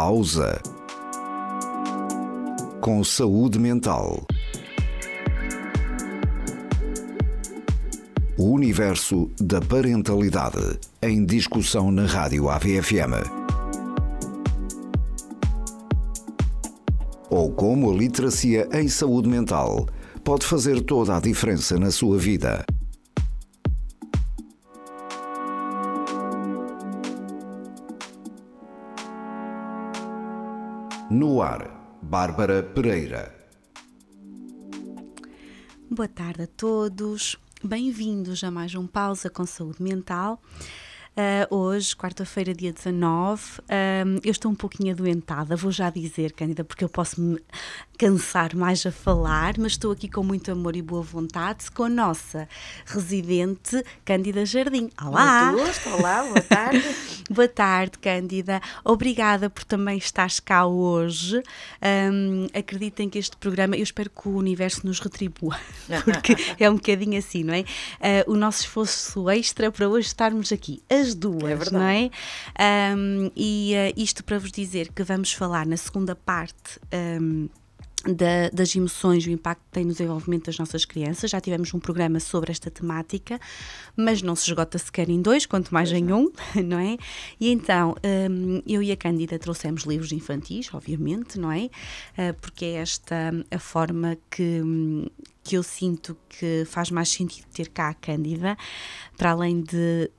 Pausa. Com saúde mental. O universo da parentalidade em discussão na Rádio AVFM. Ou como a literacia em saúde mental pode fazer toda a diferença na sua vida. No ar, Bárbara Pereira. Boa tarde a todos, bem-vindos a mais um Pausa com Saúde Mental. Hoje, quarta-feira, dia 19, eu estou um pouquinho adoentada, vou já dizer, Cândida, porque eu posso me cansar mais a falar, mas estou aqui com muito amor e boa vontade com a nossa residente Cândida Jardim. Olá! Muito gosto, olá, boa tarde. Boa tarde, Cândida. Obrigada por também estares cá hoje. Acreditem que este programa, eu espero que o universo nos retribua, porque é um bocadinho assim, não é? O nosso esforço extra para hoje estarmos aqui, as duas, não é? Isto para vos dizer que vamos falar na segunda parte das emoções e o impacto que tem no desenvolvimento das nossas crianças. Já tivemos um programa sobre esta temática, mas não se esgota sequer em dois, quanto mais em um, não é? E então, eu e a Cândida trouxemos livros infantis, obviamente, não é? Porque é esta a forma que eu sinto que faz mais sentido ter cá a Cândida, para além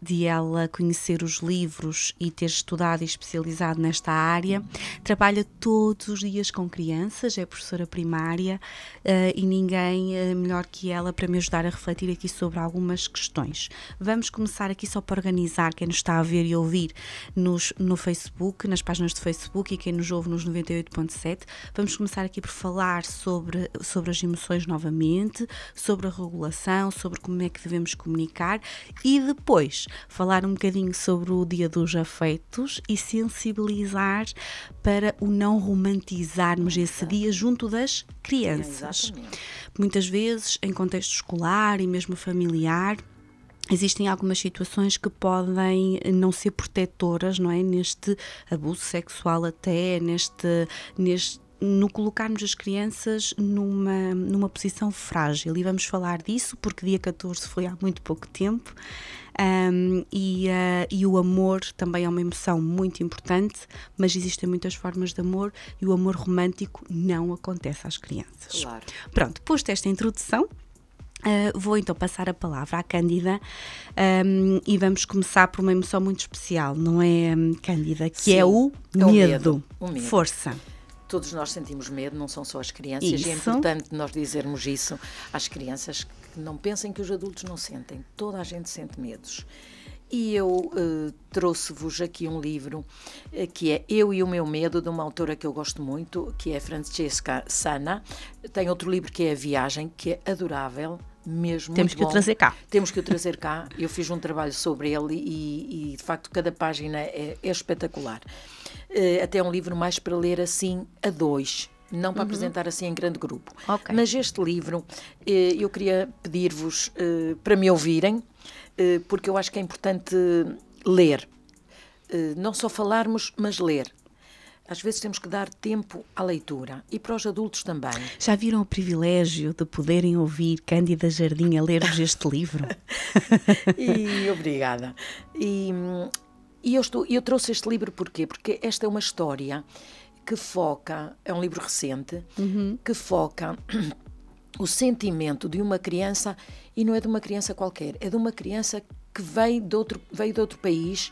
de ela conhecer os livros e ter estudado e especializado nesta área, trabalha todos os dias com crianças, é professora primária e ninguém melhor que ela para me ajudar a refletir aqui sobre algumas questões. Vamos começar aqui só para organizar quem nos está a ver e ouvir no Facebook, nas páginas de Facebook, e quem nos ouve nos 98.7. Vamos começar aqui por falar sobre as emoções novamente, sobre a regulação, sobre como é que devemos comunicar e depois falar um bocadinho sobre o Dia dos Afetos e sensibilizar para o não romantizarmos esse dia junto das crianças. Muitas vezes, em contexto escolar e mesmo familiar, existem algumas situações que podem não ser protetoras, não é? Neste abuso sexual até, no colocarmos as crianças numa posição frágil, e vamos falar disso porque dia 14 foi há muito pouco tempo, e o amor também é uma emoção muito importante, mas existem muitas formas de amor e o amor romântico não acontece às crianças. Claro. Pronto, posto esta introdução, vou então passar a palavra à Cândida, e vamos começar por uma emoção muito especial, não é, Cândida? Que Sim, é o medo. O medo. Força. Todos nós sentimos medo, não são só as crianças, Isso. e é importante nós dizermos isso às crianças, que não pensem que os adultos não sentem. Toda a gente sente medos. E eu trouxe-vos aqui um livro que é Eu e o Meu Medo, de uma autora que eu gosto muito, que é Francesca Sanna. Tem outro livro que é A Viagem, que é adorável, mesmo. Temos que o trazer cá. Temos que o trazer cá. Eu fiz um trabalho sobre ele e de facto, cada página é espetacular. Até é um livro mais para ler assim a dois, não para apresentar assim em grande grupo. Okay. Mas este livro, eu queria pedir-vos para me ouvirem, porque eu acho que é importante ler. Não só falarmos, mas ler. Às vezes temos que dar tempo à leitura, e para os adultos também. Já viram o privilégio de poderem ouvir Cândida Jardim a ler-vos este livro? Obrigada. E eu trouxe este livro porquê? Porque esta é uma história que foca, é um livro recente, que foca o sentimento de uma criança, e não é de uma criança qualquer, é de uma criança que veio de outro país.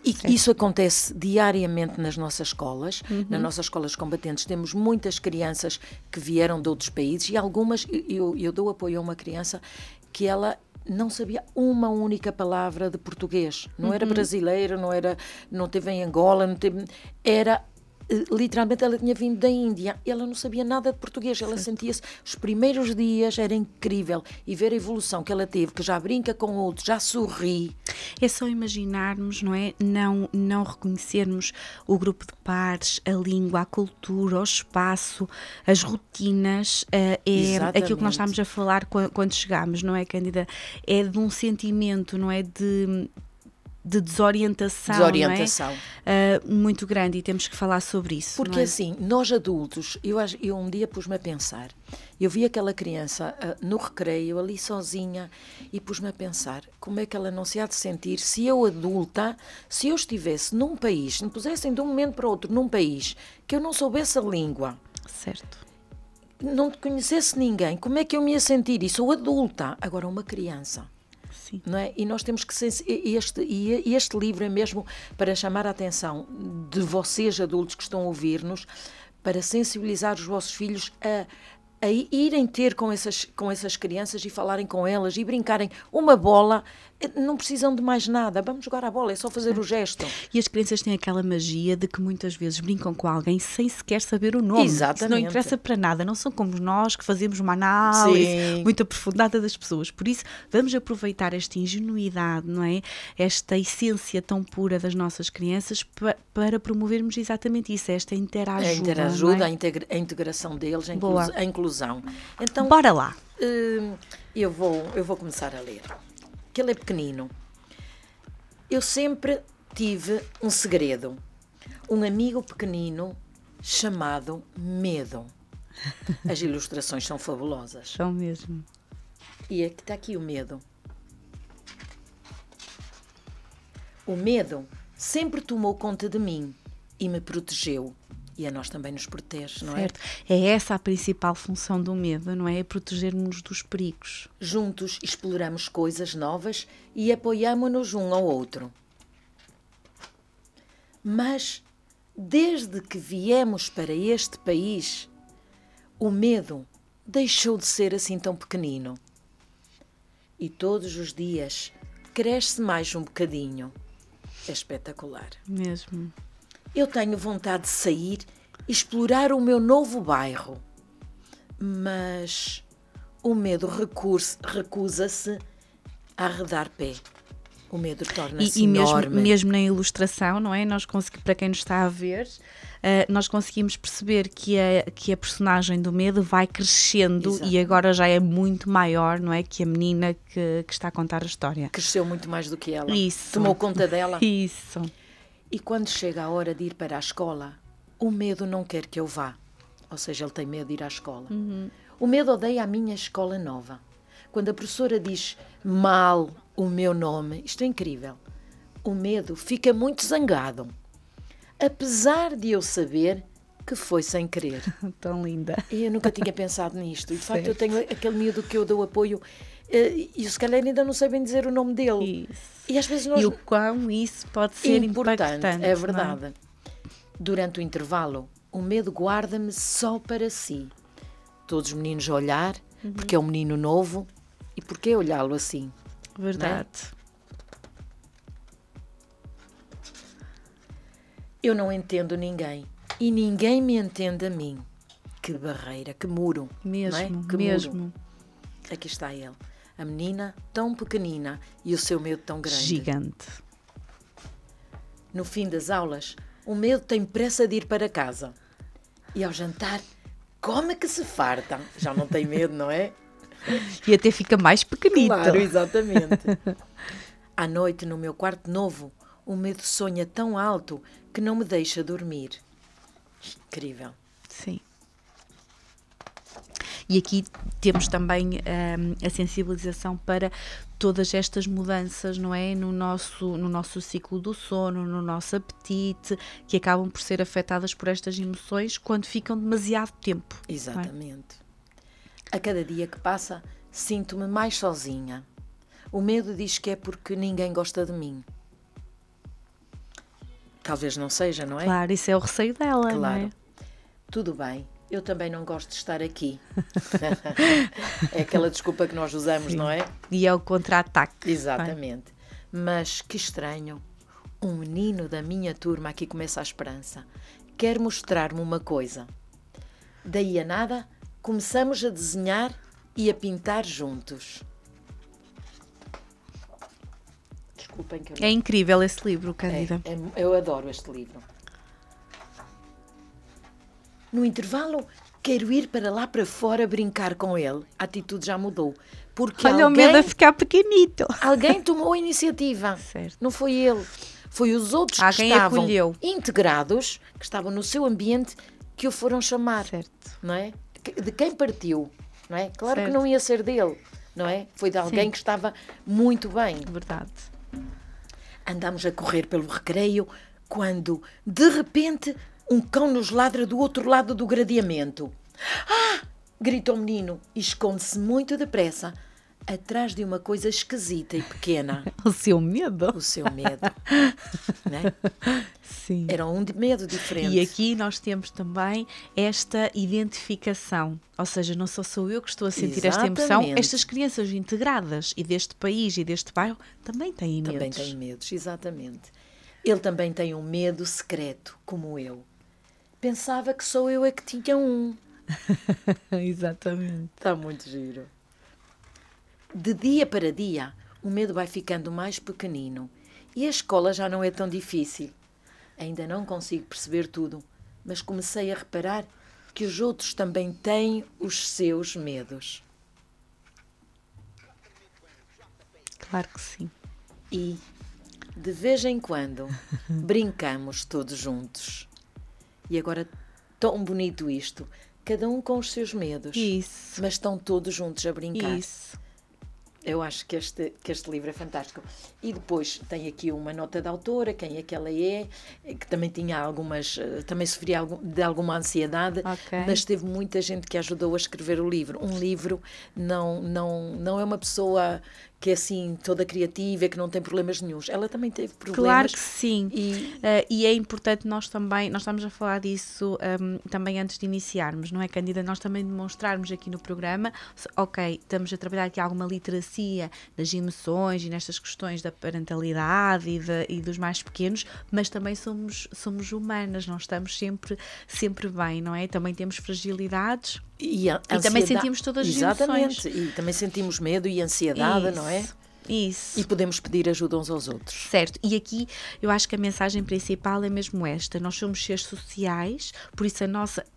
E certo. Isso acontece diariamente nas nossas escolas. Nas nossas escolas combatentes temos muitas crianças que vieram de outros países, e algumas, eu dou apoio a uma criança que ela não sabia uma única palavra de português. Não era brasileira, não teve em Angola, era literalmente ela tinha vindo da Índia, ela não sabia nada de português, ela sentia-se, os primeiros dias era incrível, e ver a evolução que ela teve, que já brinca com outros, já sorri. É só imaginarmos, não é? Não reconhecermos o grupo de pares, a língua, a cultura, o espaço, as rotinas, aquilo que nós estávamos a falar quando chegámos, não é, Cândida? É de um sentimento, não é, de desorientação, Desorientação. Não é? Muito grande, e temos que falar sobre isso. Porque não é? assim, nós adultos, eu um dia pus-me a pensar, eu vi aquela criança no recreio, ali sozinha, e pus-me a pensar como é que ela não se há de sentir se eu adulta, se eu estivesse num país, se me pusessem de um momento para o outro num país, que eu não soubesse a língua, Certo. não conhecesse ninguém, como é que eu me ia sentir? E sou adulta, agora uma criança. Sim. Não é? E nós temos que este livro é mesmo para chamar a atenção de vocês adultos que estão a ouvir-nos, para sensibilizar os vossos filhos a irem ter com essas crianças e falarem com elas e brincarem. Uma bola, não precisam de mais nada, vamos jogar a bola, é só fazer o gesto. E as crianças têm aquela magia de que muitas vezes brincam com alguém sem sequer saber o nome. Exatamente. Isso não interessa para nada, não são como nós que fazemos uma análise Sim. muito aprofundada das pessoas. Por isso, vamos aproveitar esta ingenuidade, não é? Esta essência tão pura das nossas crianças para promovermos exatamente isso, esta interajuda. A interajuda, não é? a integração deles, Boa. a inclusão. Então, Bora lá. eu vou começar a ler. Que ele é pequenino. Eu sempre tive um segredo. Um amigo pequenino chamado medo. As ilustrações são fabulosas. São mesmo. E está aqui o medo. O medo sempre tomou conta de mim e me protegeu. E a nós também nos protege, não é? Certo. É essa a principal função do medo, não é? É proteger-nos dos perigos. Juntos exploramos coisas novas e apoiamo-nos um ao outro. Mas, desde que viemos para este país, o medo deixou de ser assim tão pequenino. E todos os dias cresce mais um bocadinho. É espetacular. Mesmo. Eu tenho vontade de sair e explorar o meu novo bairro. Mas o medo recusa-se a arredar pé. O medo torna-se enorme. Mesmo na ilustração, não é? Para quem nos está a ver, nós conseguimos perceber que a personagem do medo vai crescendo. Exato. E agora já é muito maior, não é? Que a menina que está a contar a história. Cresceu muito mais do que ela. Isso. Tomou conta dela. Isso. E quando chega a hora de ir para a escola, o medo não quer que eu vá. Ou seja, ele tem medo de ir à escola. O medo odeia a minha escola nova. Quando a professora diz mal o meu nome, isto é incrível, o medo fica muito zangado. Apesar de eu saber que foi sem querer. Tão linda. E eu nunca tinha pensado nisto. E de facto eu tenho aquele miúdo que eu dou apoio e eu se calhar ainda não sei bem dizer o nome dele. Isso. E às vezes nós... E o quão isso pode ser impactante. É verdade. Não é? Durante o intervalo, o medo guarda-me só para si. Todos os meninos a olhar, porque é um menino novo, e porquê olhá-lo assim? Verdade. Eu não entendo ninguém, e ninguém me entende a mim. Que barreira, que muro. Mesmo, não é? Que mesmo. muro. Aqui está ele. A menina tão pequenina e o seu medo tão grande. Gigante. No fim das aulas, o medo tem pressa de ir para casa. E ao jantar, come que se farta. Já não tem medo, não é? E até fica mais pequenito. Claro, exatamente. À noite, no meu quarto novo, o medo sonha tão alto que não me deixa dormir. Incrível. Sim. E aqui temos também a sensibilização para todas estas mudanças, não é? No nosso ciclo do sono, no nosso apetite, que acabam por ser afetadas por estas emoções quando ficam demasiado tempo. Exatamente. A cada dia que passa, sinto-me mais sozinha. O medo diz que é porque ninguém gosta de mim. Talvez não seja, não é? Claro, isso é o receio dela, Claro. não é? Tudo bem. Eu também não gosto de estar aqui. É aquela desculpa que nós usamos, Sim. não é? E é o contra-ataque. Exatamente. Mas que estranho. Um menino da minha turma, aqui começa a esperança, quer mostrar-me uma coisa. Daí a nada, começamos a desenhar e a pintar juntos. Desculpem que eu não... É incrível esse livro, Cândida. Eu adoro este livro. No intervalo, quero ir para lá para fora brincar com ele. A atitude já mudou, Porque Olha o medo a ficar pequenito. alguém tomou a iniciativa. Certo. Não foi ele. Foi os outros Alguém que estavam acolheu. integrados, que estavam no seu ambiente, que o foram chamar. Certo. Não é? De quem partiu. Não é? Claro Certo. que não ia ser dele. Não é? Foi de alguém Sim. que estava muito bem. Verdade. Andámos a correr pelo recreio quando, de repente, um cão nos ladra do outro lado do gradeamento. Ah! Gritou o menino e esconde-se muito depressa atrás de uma coisa esquisita e pequena. O seu medo? O seu medo. Né? Sim. Era um medo diferente. E aqui nós temos também esta identificação, ou seja, não só sou eu que estou a sentir esta emoção, Exatamente. estas crianças integradas e deste país e deste bairro também têm medos. Também tem medos, exatamente. Ele também tem um medo secreto, como eu. Pensava que só eu é que tinha um. Exatamente. Está muito giro. De dia para dia, o medo vai ficando mais pequenino e a escola já não é tão difícil. Ainda não consigo perceber tudo, mas comecei a reparar que os outros também têm os seus medos. Claro que sim. E, de vez em quando, brincamos todos juntos. E agora, tão bonito isto, cada um com os seus medos, Isso. mas estão todos juntos a brincar. Isso. Eu acho que este livro é fantástico. E depois tem aqui uma nota da autora, quem é que ela é, que também tinha algumas, também sofria de alguma ansiedade, Ok. mas teve muita gente que ajudou a escrever o livro. Um livro não é uma pessoa que é assim toda criativa, que não tem problemas nenhuns. Ela também teve problemas. Claro que sim. E E é importante nós estamos a falar disso também antes de iniciarmos, não é, Cândida? Nós também demonstrarmos aqui no programa, ok, estamos a trabalhar aqui alguma literacia nas emoções e nestas questões da parentalidade e dos mais pequenos, mas também somos humanas, não estamos sempre bem, não é? Também temos fragilidades. E também sentimos todas as Exatamente. emoções. E também sentimos medo e ansiedade, não é? Isso. E podemos pedir ajuda uns aos outros. Certo, e aqui eu acho que a mensagem principal é mesmo esta: nós somos seres sociais, por isso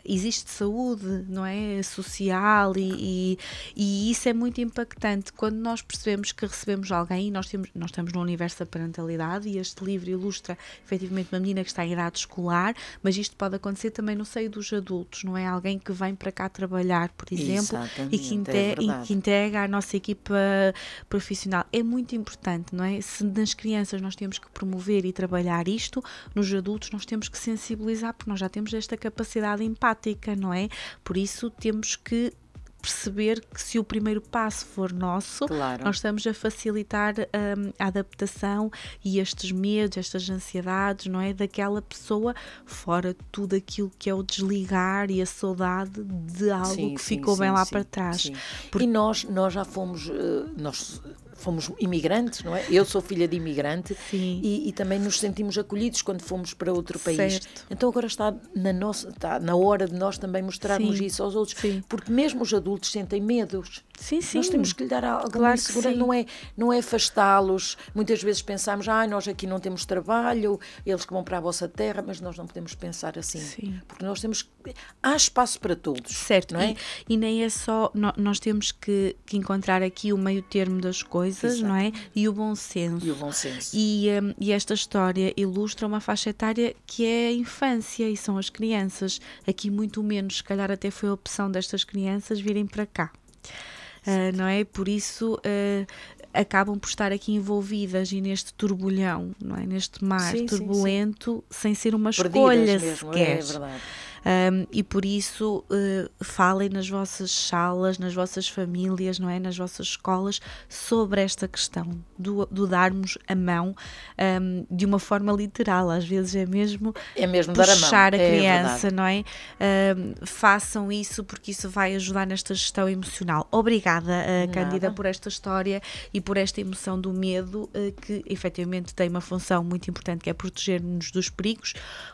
existe saúde, não é, social e isso é muito impactante quando nós percebemos que recebemos alguém. Nós estamos no universo da parentalidade e este livro ilustra efetivamente uma menina que está em idade escolar, mas isto pode acontecer também no seio dos adultos, não é? Alguém que vem para cá trabalhar, por exemplo, e que integra a nossa equipa profissional. É muito importante, não é? Se nas crianças nós temos que promover e trabalhar isto, nos adultos nós temos que sensibilizar, porque nós já temos esta capacidade empática, não é? Por isso temos que perceber que se o primeiro passo for nosso, Claro. nós estamos a facilitar a adaptação e estes medos, estas ansiedades, não é? Daquela pessoa, fora tudo aquilo que é o desligar e a saudade de algo que ficou bem lá para trás. Sim. E nós já fomos, nós fomos imigrantes, não é? Eu sou filha de imigrante. Sim. E também nos sentimos acolhidos quando fomos para outro país. Certo. Então agora está na hora de nós também mostrarmos Sim. isso aos outros, Sim. porque mesmo os adultos sentem medos. Sim, sim. Nós temos que lhe dar alguma Claro que segurança, sim. não é afastá-los. Muitas vezes pensamos, nós aqui não temos trabalho, eles que vão para a vossa terra, mas nós não podemos pensar assim. Sim. Porque nós há espaço para todos. Certo, não é? E nem é só, nós temos que encontrar aqui o meio termo das coisas, Exato. não é? E o bom senso. E o bom senso. E esta história ilustra uma faixa etária que é a infância e são as crianças. Aqui muito menos, se calhar até foi a opção destas crianças virem para cá. Não é? Por isso acabam por estar aqui envolvidas e neste turbulhão, não é? Neste mar turbulento, sem ser uma escolha mesmo, sequer. É verdade. E por isso falem nas vossas salas, nas vossas famílias, não é? Nas vossas escolas, sobre esta questão do darmos a mão de uma forma literal. Às vezes é mesmo dar a mão. Puxar a criança, não é? Façam isso, porque isso vai ajudar nesta gestão emocional. Obrigada, Cândida, por esta história e por esta emoção do medo, que efetivamente tem uma função muito importante, que é proteger-nos dos perigos.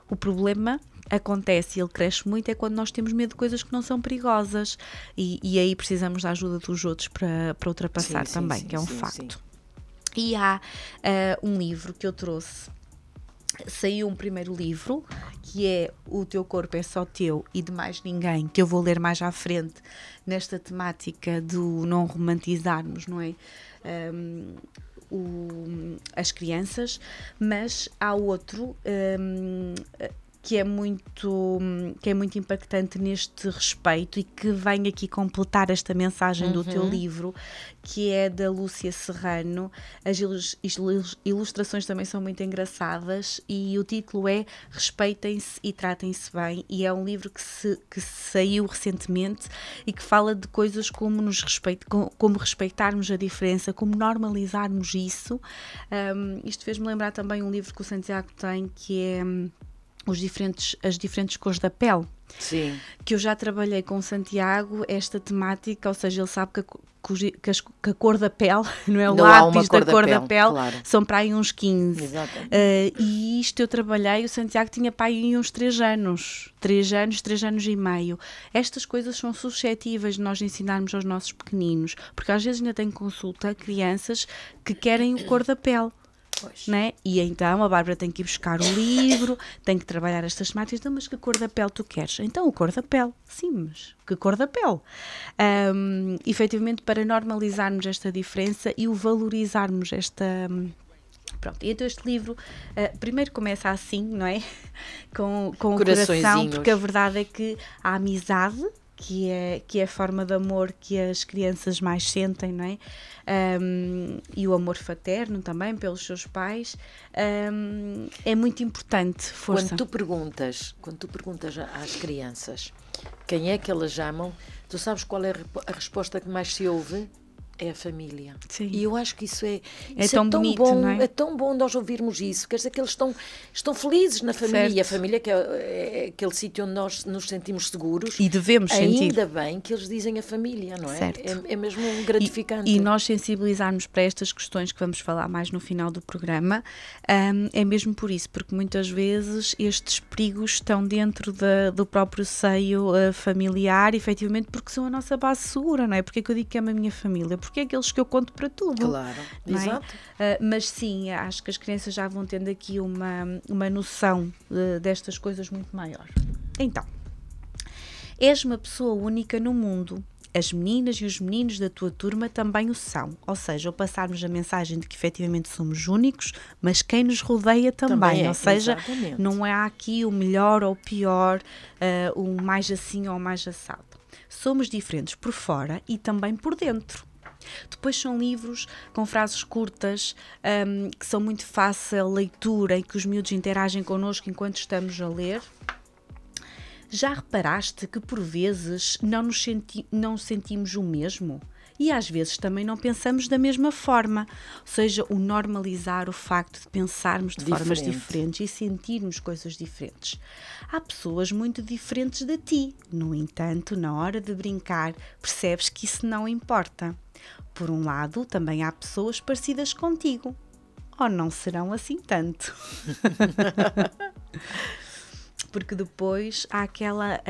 O problema acontece e ele cresce muito quando nós temos medo de coisas que não são perigosas e aí precisamos da ajuda dos outros para ultrapassar também, que é um facto. E há um livro que eu trouxe saiu um primeiro livro, que é O Teu Corpo é Só Teu e de Mais Ninguém, que eu vou ler mais à frente, nesta temática do não romantizarmos, não é? As crianças, mas há outro que é muito impactante neste respeito e que vem aqui completar esta mensagem do teu livro, que é da Lúcia Serrano. As ilustrações também são muito engraçadas e o título é Respeitem-se e Tratem-se Bem, e é um livro que saiu recentemente e que fala de coisas como como respeitarmos a diferença, como normalizarmos isso. Isto fez-me lembrar também um livro que o Santiago tem, que é as diferentes cores da pele. Sim. Que eu já trabalhei com o Santiago esta temática, ou seja, ele sabe que a cor da pele, não é o lápis da cor da pele, claro. São para aí uns 15. Exatamente. E isto eu trabalhei, o Santiago tinha para aí uns 3 anos e meio. Estas coisas são suscetíveis de nós ensinarmos aos nossos pequeninos, porque às vezes ainda tenho consulta a crianças que querem a cor da pele. Né? E então a Bárbara tem que ir buscar o livro, tem que trabalhar estas temáticas. Então, mas que cor da pele tu queres? Então, a cor da pele. Sim, mas que cor da pele? Efetivamente, para normalizarmos esta diferença e o valorizarmos esta... Pronto, e então este livro primeiro começa assim, não é? Com o coração, porque a verdade é que a amizade, que é a forma de amor que as crianças mais sentem, não é? E o amor fraterno também pelos seus pais, é muito importante. Força. Quando tu perguntas às crianças quem é que elas amam, tu sabes qual é a resposta que mais se ouve? É a família. Sim. E eu acho que isso é tão bonito, bom, não é? É tão bom nós ouvirmos isso. Quer dizer que eles estão felizes na família. Certo. E a família que é aquele sítio onde nós nos sentimos seguros. E devemos sentir. Ainda bem que eles dizem a família, não é? Certo. É mesmo gratificante. E nós sensibilizarmos para estas questões que vamos falar mais no final do programa, é mesmo por isso, porque muitas vezes estes perigos estão dentro do próprio seio familiar, efetivamente, porque são a nossa base segura, não é? Porque é que eu digo que é a minha família? Porque é aqueles que eu conto para tudo. Claro, exato. Mas sim, acho que as crianças já vão tendo aqui uma noção destas coisas muito maior. Então, és uma pessoa única no mundo. As meninas e os meninos da tua turma também o são. Ou seja, ao passarmos a mensagem de que efetivamente somos únicos, mas quem nos rodeia também. Ou seja, exatamente. Não há aqui o melhor ou o pior, o mais assim ou o mais assado. Somos diferentes por fora e também por dentro. Depois são livros com frases curtas, que são muito fácil leitura e que os miúdos interagem connosco enquanto estamos a ler. Já reparaste que por vezes não sentimos o mesmo? E às vezes também não pensamos da mesma forma. Ou seja, o normalizar o facto de pensarmos de formas diferentes e sentirmos coisas diferentes. Há pessoas muito diferentes de ti. No entanto, na hora de brincar, percebes que isso não importa. Por um lado, também há pessoas parecidas contigo. Ou não serão assim tanto. Porque depois há aquela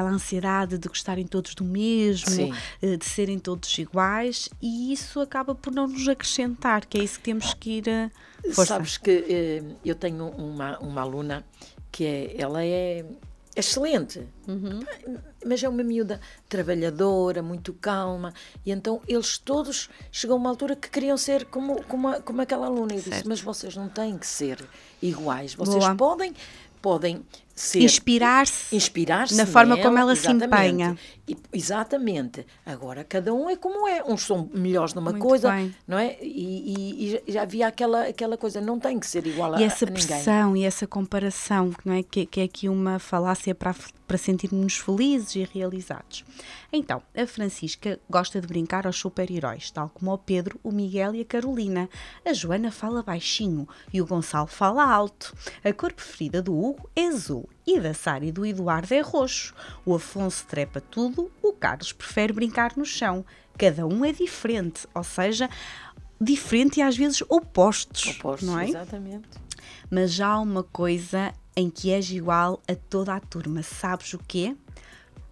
ansiedade de gostarem todos do mesmo, de serem todos iguais, e isso acaba por não nos acrescentar, que é isso que temos que ir força. Sabes que eu tenho uma aluna que ela é excelente, mas é uma miúda trabalhadora, muito calma, e então eles todos chegam a uma altura que queriam ser como aquela aluna. Eu disse, mas vocês não têm que ser iguais, vocês podem ser, inspirar-se na forma como ela se empenha. Exatamente. Agora, cada um é como é. Uns são melhores numa muito coisa, bem. Não é? E já havia aquela coisa, não tem que ser igual a ninguém. E essa pressão e essa comparação, não é? Que é aqui uma falácia para sentirmos felizes e realizados. Então, a Francisca gosta de brincar aos super-heróis, tal como o Pedro, o Miguel e a Carolina. A Joana fala baixinho e o Gonçalo fala alto. A cor preferida do Hugo é azul e da Sara e do Eduardo é roxo. O Afonso trepa tudo, o Carlos prefere brincar no chão. Cada um é diferente, ou seja, diferente e às vezes opostos, não é? Exatamente. Mas já há uma coisa em que és igual a toda a turma. Sabes o quê?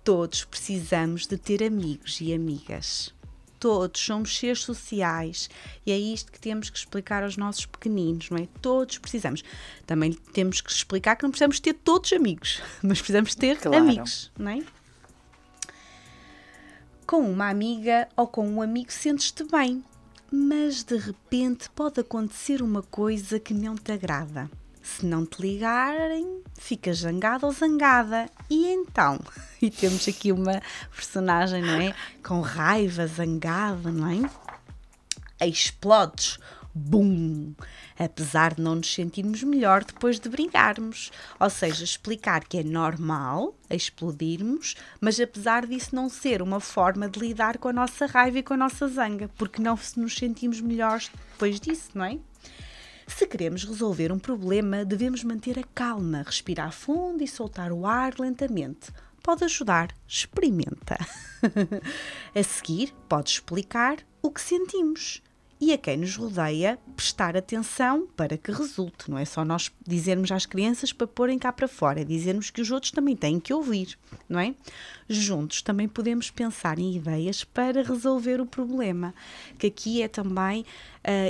Todos precisamos de ter amigos e amigas. todos somos seres sociais e é isto que temos que explicar aos nossos pequeninos, não é? Todos precisamos. Também temos que explicar que não precisamos ter todos amigos, mas precisamos ter amigos, não é? Com uma amiga ou com um amigo sentes-te bem, mas de repente pode acontecer uma coisa que não te agrada. Se não te ligarem, ficas zangado ou zangada. E então? E temos aqui uma personagem, não é? Com raiva, zangada, não é? Explodes. Bum! Apesar de não nos sentirmos melhor depois de brigarmos. Ou seja, explicar que é normal explodirmos, mas apesar disso não ser uma forma de lidar com a nossa raiva e com a nossa zanga, porque não nos sentimos melhores depois disso, não é? Se queremos resolver um problema, devemos manter a calma, respirar fundo e soltar o ar lentamente. Pode ajudar, experimenta. A seguir, podes explicar o que sentimos e a quem nos rodeia prestar atenção para que resulte. Não é só nós dizermos às crianças para porem cá para fora, é dizermos que os outros também têm que ouvir, não é? Juntos também podemos pensar em ideias para resolver o problema, que aqui é também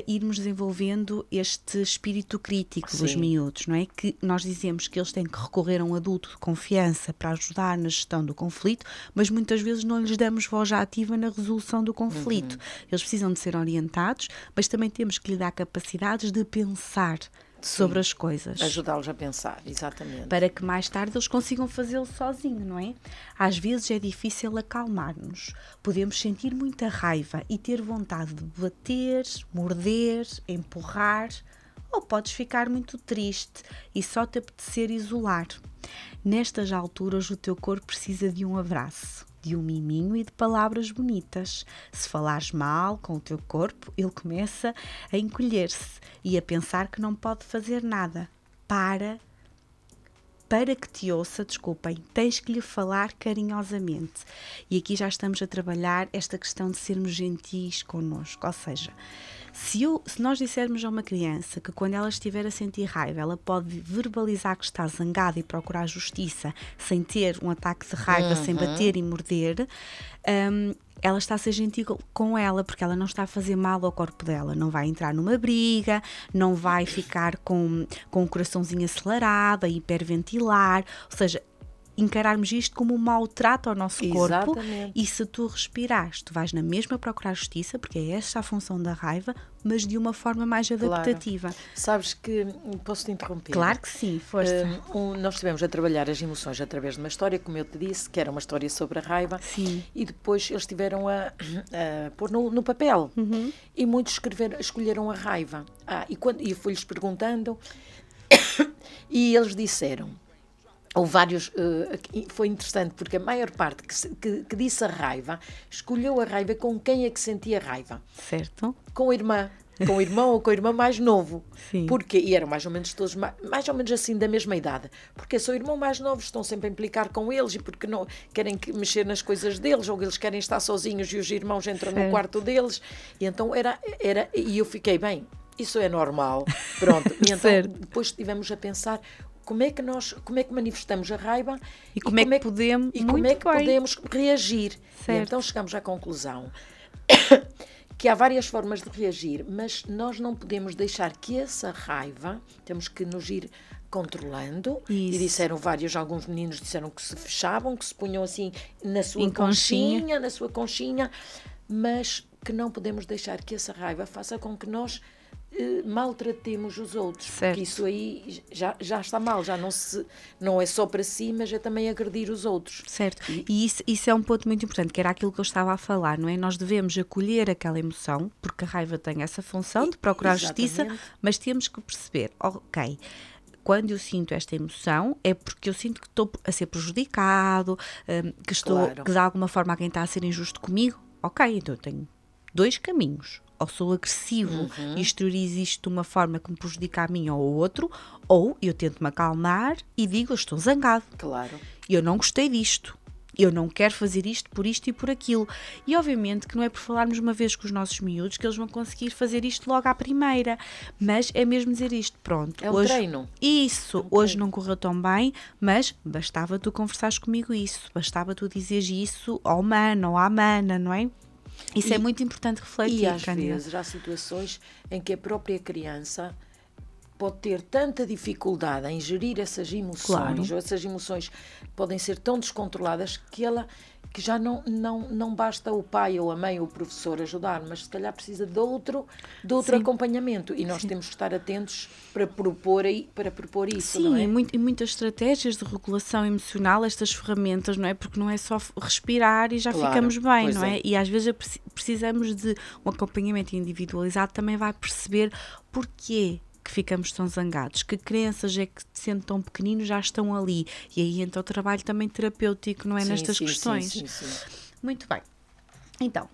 irmos desenvolvendo este espírito crítico dos miúdos, não é? Que nós dizemos que eles têm que recorrer a um adulto de confiança para ajudar na gestão do conflito, mas muitas vezes não lhes damos voz ativa na resolução do conflito. Eles precisam de ser orientados, mas também temos que lhe dar capacidades de pensar sobre as coisas. Ajudá-los a pensar, exatamente. Para que mais tarde eles consigam fazê-lo sozinho, não é? Às vezes é difícil acalmar-nos. Podemos sentir muita raiva e ter vontade de bater, morder, empurrar, ou podes ficar muito triste e só te apetecer isolar. Nestas alturas o teu corpo precisa de um abraço, de um miminho e de palavras bonitas. Se falares mal com o teu corpo, ele começa a encolher-se e a pensar que não pode fazer nada. Para que te ouça, desculpem, tens que lhe falar carinhosamente. E aqui já estamos a trabalhar esta questão de sermos gentis connosco, ou seja, se nós dissermos a uma criança que quando ela estiver a sentir raiva, ela pode verbalizar que está zangada e procurar justiça sem ter um ataque de raiva, sem bater e morder, ela está a ser gentil com ela, porque ela não está a fazer mal ao corpo dela, não vai entrar numa briga, não vai ficar com o coraçãozinho acelerado, a hiperventilar, ou seja, encararmos isto como um maltrato ao nosso corpo. E se tu respirares, tu vais na mesma procurar justiça, porque é esta a função da raiva, mas de uma forma mais adaptativa. Claro. Sabes que, posso-te interromper? Claro que sim, força. Nós estivemos a trabalhar as emoções através de uma história, como eu te disse, que era uma história sobre a raiva. Sim. E depois eles tiveram a pôr no papel. E muitos escolheram a raiva. E eu fui-lhes perguntando e eles disseram, ou vários, foi interessante, porque a maior parte que disse a raiva, escolheu a raiva com quem é que sentia raiva. Certo. Com a irmã. Com o irmão ou com o irmão mais novo. Sim. Porque, e eram mais ou menos todos, mais ou menos assim, da mesma idade. Porque são irmãos mais novos, estão sempre a implicar com eles e porque não querem mexer nas coisas deles, ou eles querem estar sozinhos e os irmãos entram no quarto deles. E então e eu fiquei, bem, isso é normal. Pronto. E então depois estivemos a pensar como é que manifestamos a raiva e como é que podemos reagir. Certo. E então chegamos à conclusão que há várias formas de reagir, mas nós não podemos deixar que essa raiva, temos que nos ir controlando. Isso. E disseram alguns meninos disseram que se fechavam, que se punham assim na sua conchinha, mas que não podemos deixar que essa raiva faça com que nós maltratemos os outros, certo. Porque isso aí já está mal, já não é só para si, mas é também agredir os outros. Certo, e isso é um ponto muito importante, que era aquilo que eu estava a falar, não é? Nós devemos acolher aquela emoção, porque a raiva tem essa função de procurar justiça, mas temos que perceber, ok, quando eu sinto esta emoção é porque eu sinto que estou a ser prejudicado, que de alguma forma alguém está a ser injusto comigo, ok, então eu tenho dois caminhos. Ou sou agressivo e exteriorizo isto de uma forma que me prejudica a mim ou ao outro, ou eu tento me acalmar e digo, eu estou zangado. Claro. Eu não gostei disto. Eu não quero fazer isto por isto e por aquilo. E obviamente que não é por falarmos uma vez com os nossos miúdos que eles vão conseguir fazer isto logo à primeira. Mas é mesmo dizer isto, pronto. É um treino. Isso, hoje não correu tão bem, mas bastava tu conversares comigo isso. Bastava tu dizeres isso ao mano ou à mana, não é? Isso é muito importante refletir. E às Cândida. vezes há situações em que a própria criança pode ter tanta dificuldade em gerir essas emoções, ou essas emoções podem ser tão descontroladas que já não basta o pai ou a mãe ou o professor ajudar, mas se calhar precisa de outro acompanhamento, e nós temos que estar atentos para propor isso, Sim, não é? e muitas estratégias de regulação emocional, estas ferramentas, não é? Porque não é só respirar e já ficamos bem, não é? E às vezes precisamos de um acompanhamento individualizado, também vai perceber porquê que ficamos tão zangados, que crenças é que, sendo tão pequeninos, já estão ali. E aí entra o trabalho também terapêutico, não é? Nestas questões. Sim. Muito bem. Então,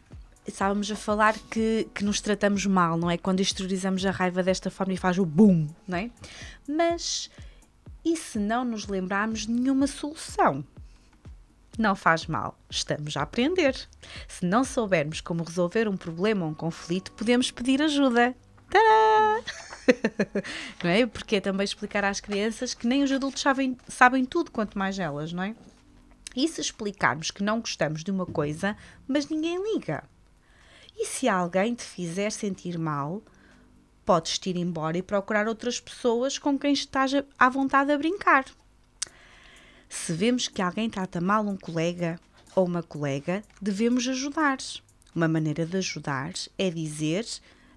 estávamos a falar que nos tratamos mal, não é? Quando exteriorizamos a raiva desta forma e faz o boom, não é? Mas, e se não nos lembrarmos de nenhuma solução? Não faz mal, estamos a aprender. Se não soubermos como resolver um problema ou um conflito, podemos pedir ajuda. Tadá! Não é? Porque é também explicar às crianças que nem os adultos sabem tudo, quanto mais elas, não é? E se explicarmos que não gostamos de uma coisa, mas ninguém liga? E se alguém te fizer sentir mal, podes ir embora e procurar outras pessoas com quem estás à vontade a brincar. Se vemos que alguém trata mal um colega ou uma colega, devemos ajudar. Uma maneira de ajudar é dizer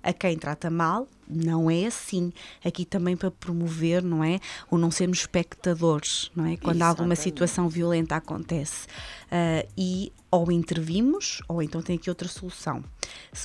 a quem trata mal, não é assim. Aqui também para promover, não é? O não sermos espectadores, não é? Quando alguma situação violenta acontece. E ou intervimos, ou então tem aqui outra solução.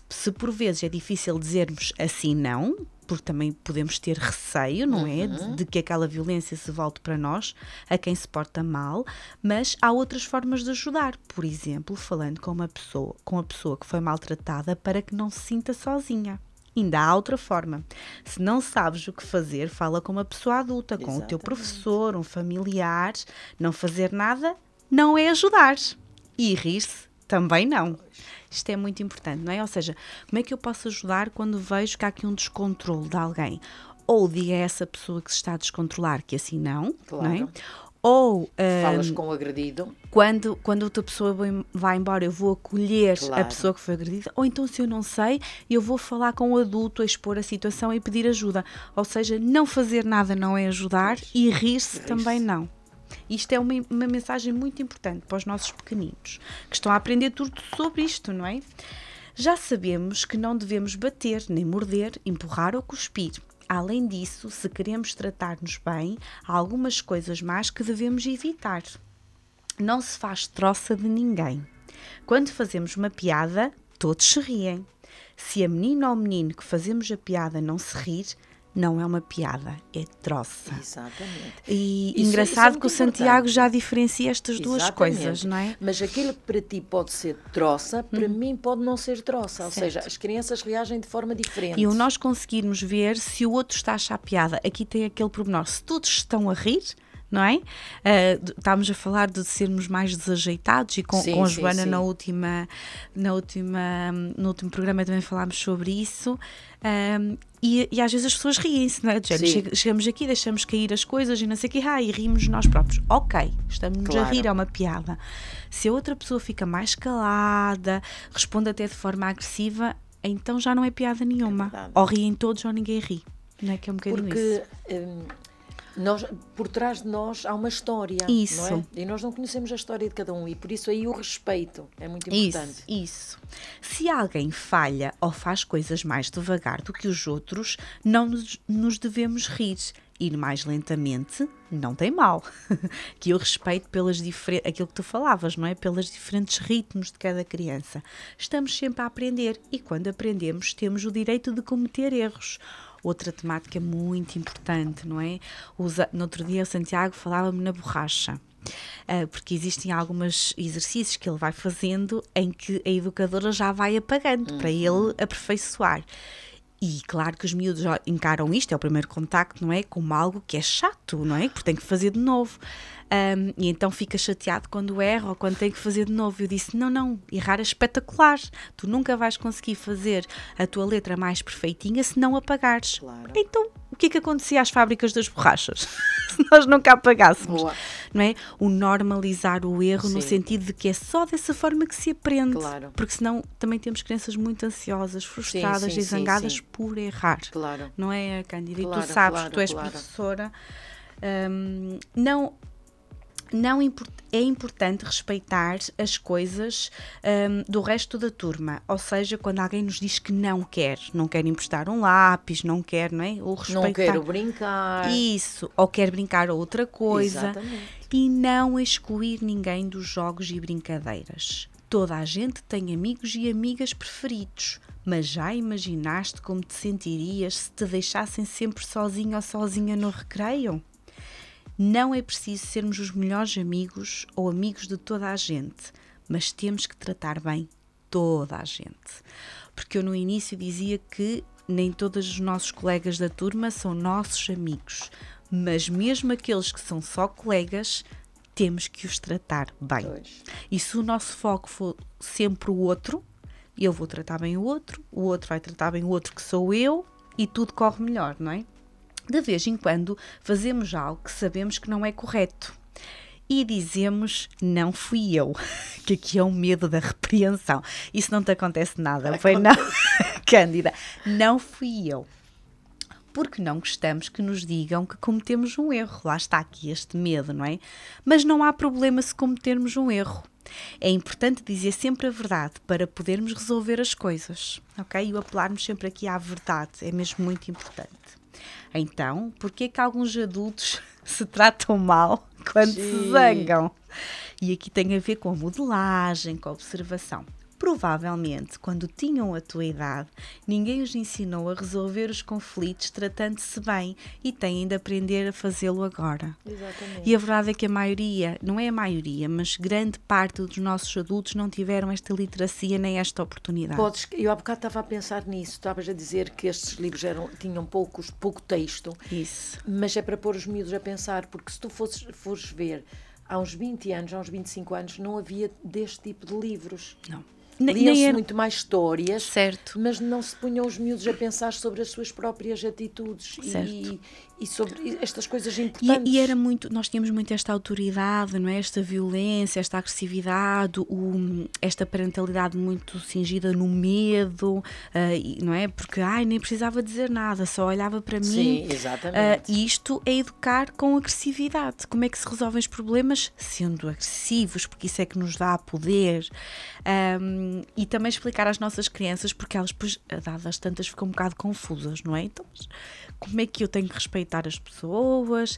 Se por vezes é difícil dizermos assim não, porque também podemos ter receio, não é? De que aquela violência se volte para nós, a quem se porta mal, mas há outras formas de ajudar. Por exemplo, falando com a pessoa que foi maltratada para que não se sinta sozinha. Ainda há outra forma. Se não sabes o que fazer, fala com uma pessoa adulta, com o teu professor, um familiar. Não fazer nada não é ajudar. E rir-se também não. Isto é muito importante, não é? Ou seja, como é que eu posso ajudar quando vejo que há aqui um descontrole de alguém? Ou diga a essa pessoa que se está a descontrolar que assim não, não é? Ou falas com o agredido. Quando a outra pessoa vai embora, eu vou acolher a pessoa que foi agredida. Ou então, se eu não sei, eu vou falar com o adulto, a expor a situação e pedir ajuda. Ou seja, não fazer nada não é ajudar e rir-se também não. Isto é uma mensagem muito importante para os nossos pequeninos, que estão a aprender tudo sobre isto, não é? Já sabemos que não devemos bater, nem morder, empurrar ou cuspir. Além disso, se queremos tratar-nos bem, há algumas coisas más que devemos evitar. Não se faz troça de ninguém. Quando fazemos uma piada, todos se riem. Se a menina ou o menino que fazemos a piada não se rir, não é uma piada, é troça. Exatamente. E engraçado que o Santiago já diferencia estas duas coisas, não é? Mas aquilo que para ti pode ser troça, para mim pode não ser troça. Ou seja, as crianças reagem de forma diferente. E o nós conseguirmos ver se o outro está a achar piada. Aqui tem aquele pormenor. Se todos estão a rir, não é? Estávamos a falar de sermos mais desajeitados e com a Joana no último programa também falámos sobre isso. E às vezes as pessoas riem-se, não é? Chegamos aqui, deixamos cair as coisas e não sei o que, e rimos nós próprios. Ok, estamos a rir, é uma piada. Se a outra pessoa fica mais calada, responde até de forma agressiva, então já não é piada nenhuma. Ou riem todos ou ninguém ri. Não é que é um bocadinho isso. Por trás de nós há uma história, isso. Não é? E nós não conhecemos a história de cada um, e por isso aí o respeito é muito importante. Isso. Se alguém falha ou faz coisas mais devagar do que os outros, não nos devemos rir. Ir mais lentamente não tem mal. Que eu respeito aquilo que tu falavas, não é? Pelos diferentes ritmos de cada criança. Estamos sempre a aprender e quando aprendemos temos o direito de cometer erros. Outra temática muito importante, não é? No outro dia o Santiago falava-me na borracha. Porque existem alguns exercícios que ele vai fazendo em que a educadora já vai apagando para ele aperfeiçoar. E claro que os miúdos já encaram isto, é o primeiro contacto, não é? Como algo que é chato, não é? Porque tem que fazer de novo. E então fica chateado quando erra ou quando tem que fazer de novo. Eu disse, não, errar é espetacular. Tu nunca vais conseguir fazer a tua letra mais perfeitinha se não apagares. Claro. Então, o que é que acontecia às fábricas das borrachas? se nós nunca apagássemos. Boa. Não é? O normalizar o erro, Sim. no sentido de que é só dessa forma que se aprende. Claro. Porque senão também temos crianças muito ansiosas, frustradas sim, e zangadas sim. por errar. Claro. Não é, Cândida? Claro, E tu sabes, claro, tu és claro. professora, é importante respeitar as coisas do resto da turma. Ou seja, quando alguém nos diz que não quer emprestar um lápis, não quer, não é? Ou respeitar. Não quero brincar. Isso, ou quer brincar outra coisa. Exatamente. E não excluir ninguém dos jogos e brincadeiras. Toda a gente tem amigos e amigas preferidos, mas já imaginaste como te sentirias se te deixassem sempre sozinho ou sozinha no recreio? Não é preciso sermos os melhores amigos ou amigos de toda a gente, mas temos que tratar bem toda a gente. Porque eu no início dizia que nem todos os nossos colegas da turma são nossos amigos, mas mesmo aqueles que são só colegas, temos que os tratar bem. Pois. E se o nosso foco for sempre o outro, eu vou tratar bem o outro vai tratar bem o outro que sou eu e tudo corre melhor, não é? De vez em quando fazemos algo que sabemos que não é correto e dizemos não fui eu, que aqui é o medo da repreensão. Isso não te acontece nada, foi não, Cândida, não fui eu. Porque não gostamos que nos digam que cometemos um erro. Lá está aqui este medo, não é? Mas não há problema se cometermos um erro. É importante dizer sempre a verdade para podermos resolver as coisas, ok? E o apelarmos sempre aqui à verdade é mesmo muito importante. Então, porquê é que alguns adultos se tratam mal quando se zangam? E aqui tem a ver com a modelagem, com a observação. Provavelmente, quando tinham a tua idade, ninguém os ensinou a resolver os conflitos tratando-se bem e têm de aprender a fazê-lo agora. Exatamente. E a verdade é que a maioria, não é a maioria, mas grande parte dos nossos adultos não tiveram esta literacia nem esta oportunidade. Eu há bocado estava a pensar nisso, estavas a dizer que estes livros tinham pouco texto. Isso. Mas é para pôr os miúdos a pensar, porque se tu fores ver, há uns 20 anos, há uns 25 anos, não havia deste tipo de livros. Não. Liam-se muito mais histórias, certo. Mas não se punham os miúdos a pensar sobre as suas próprias atitudes e sobre estas coisas importantes. E era muito, nós tínhamos muito esta autoridade, não é? Esta violência, esta agressividade, esta parentalidade muito cingida no medo, não é? Porque nem precisava dizer nada, só olhava para mim. Sim, exatamente. E isto é educar com agressividade. Como é que se resolvem os problemas? Sendo agressivos, porque isso é que nos dá poder. E também explicar às nossas crianças, porque elas, depois, dadas tantas, ficam um bocado confusas, não é? Então, como é que eu tenho que respeitar as pessoas,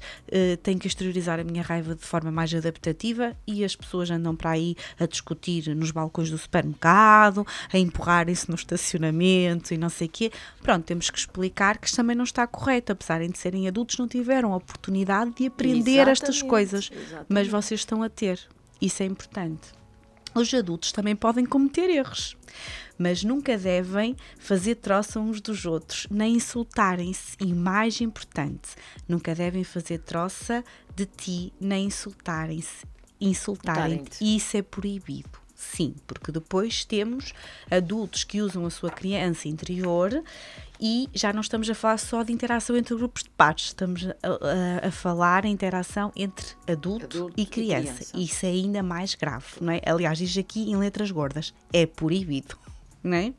tenho que exteriorizar a minha raiva de forma mais adaptativa, e as pessoas andam para aí a discutir nos balcões do supermercado, a empurrarem-se no estacionamento e não sei o quê. Pronto, temos que explicar que isto também não está correto, apesar de serem adultos, não tiveram a oportunidade de aprender estas coisas, mas vocês estão a ter, isso é importante. Os adultos também podem cometer erros, mas nunca devem fazer troça uns dos outros, nem insultarem-se. E mais importante, nunca devem fazer troça de ti, nem insultarem-te. E isso é proibido. Sim, porque depois temos adultos que usam a sua criança interior e já não estamos a falar só de interação entre grupos de pares, estamos a falar em interação entre adulto e criança. Isso é ainda mais grave, não é? Aliás, diz aqui em letras gordas, é proibido, não é?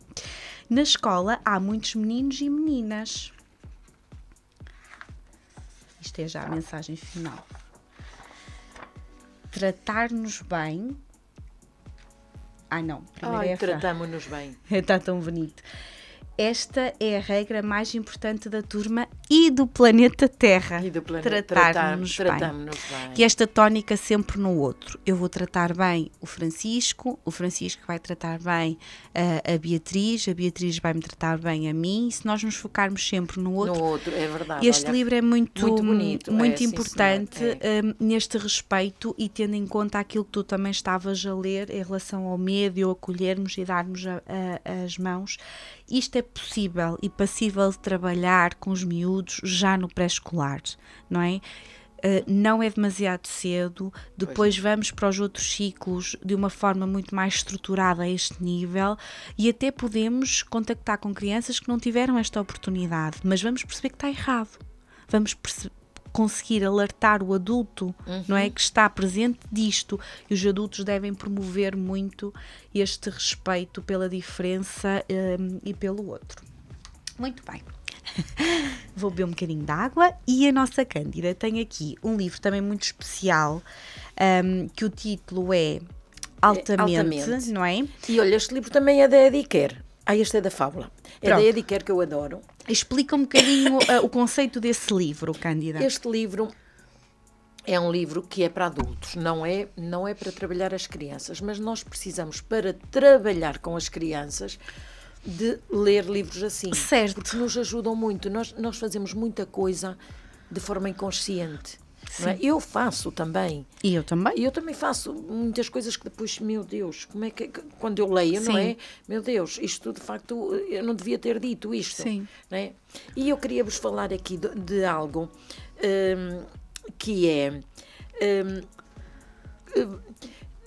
Na escola há muitos meninos e meninas. Isto é já a mensagem final. Tratar-nos bem... não, primeiro tratamo-nos bem. Está tão bonito. Esta é a regra mais importante da turma e do planeta Terra. E do planeta. Tratar-nos bem. E esta tónica sempre no outro. Eu vou tratar bem o Francisco vai tratar bem a Beatriz vai me tratar bem a mim, e se nós nos focarmos sempre no outro... No outro, é verdade. Este livro é muito bonito, muito importante sim, neste respeito, e tendo em conta aquilo que tu também estavas a ler em relação ao medo e ao acolhermos e darmos as mãos. Isto é possível e passível de trabalhar com os miúdos já no pré-escolar, não é? Não é demasiado cedo, depois vamos para os outros ciclos de uma forma muito mais estruturada a este nível, e até podemos contactar com crianças que não tiveram esta oportunidade, mas vamos perceber que está errado. Vamos conseguir alertar o adulto, não é, que está presente disto, e os adultos devem promover muito este respeito pela diferença e pelo outro. Muito bem. Vou beber um bocadinho de água. E a nossa Cândida tem aqui um livro também muito especial, que o título é Altamente, não é? E olha, este livro também é da Eddie Kerr. Este é da Fábula. É da Eddie Kerr, que eu adoro. Explica um bocadinho o conceito desse livro, Cândida. Este livro é um livro que é para adultos, não é para trabalhar as crianças, mas nós precisamos, para trabalhar com as crianças, de ler livros assim. Certo. Porque nos ajudam muito. Nós fazemos muita coisa de forma inconsciente. Não é? Eu faço também. E eu também. E eu também faço muitas coisas que depois, meu Deus, como é que quando eu leio, não é? Meu Deus, isto de facto, eu não devia ter dito isto. Sim. Não é? E eu queria vos falar aqui de algo que é...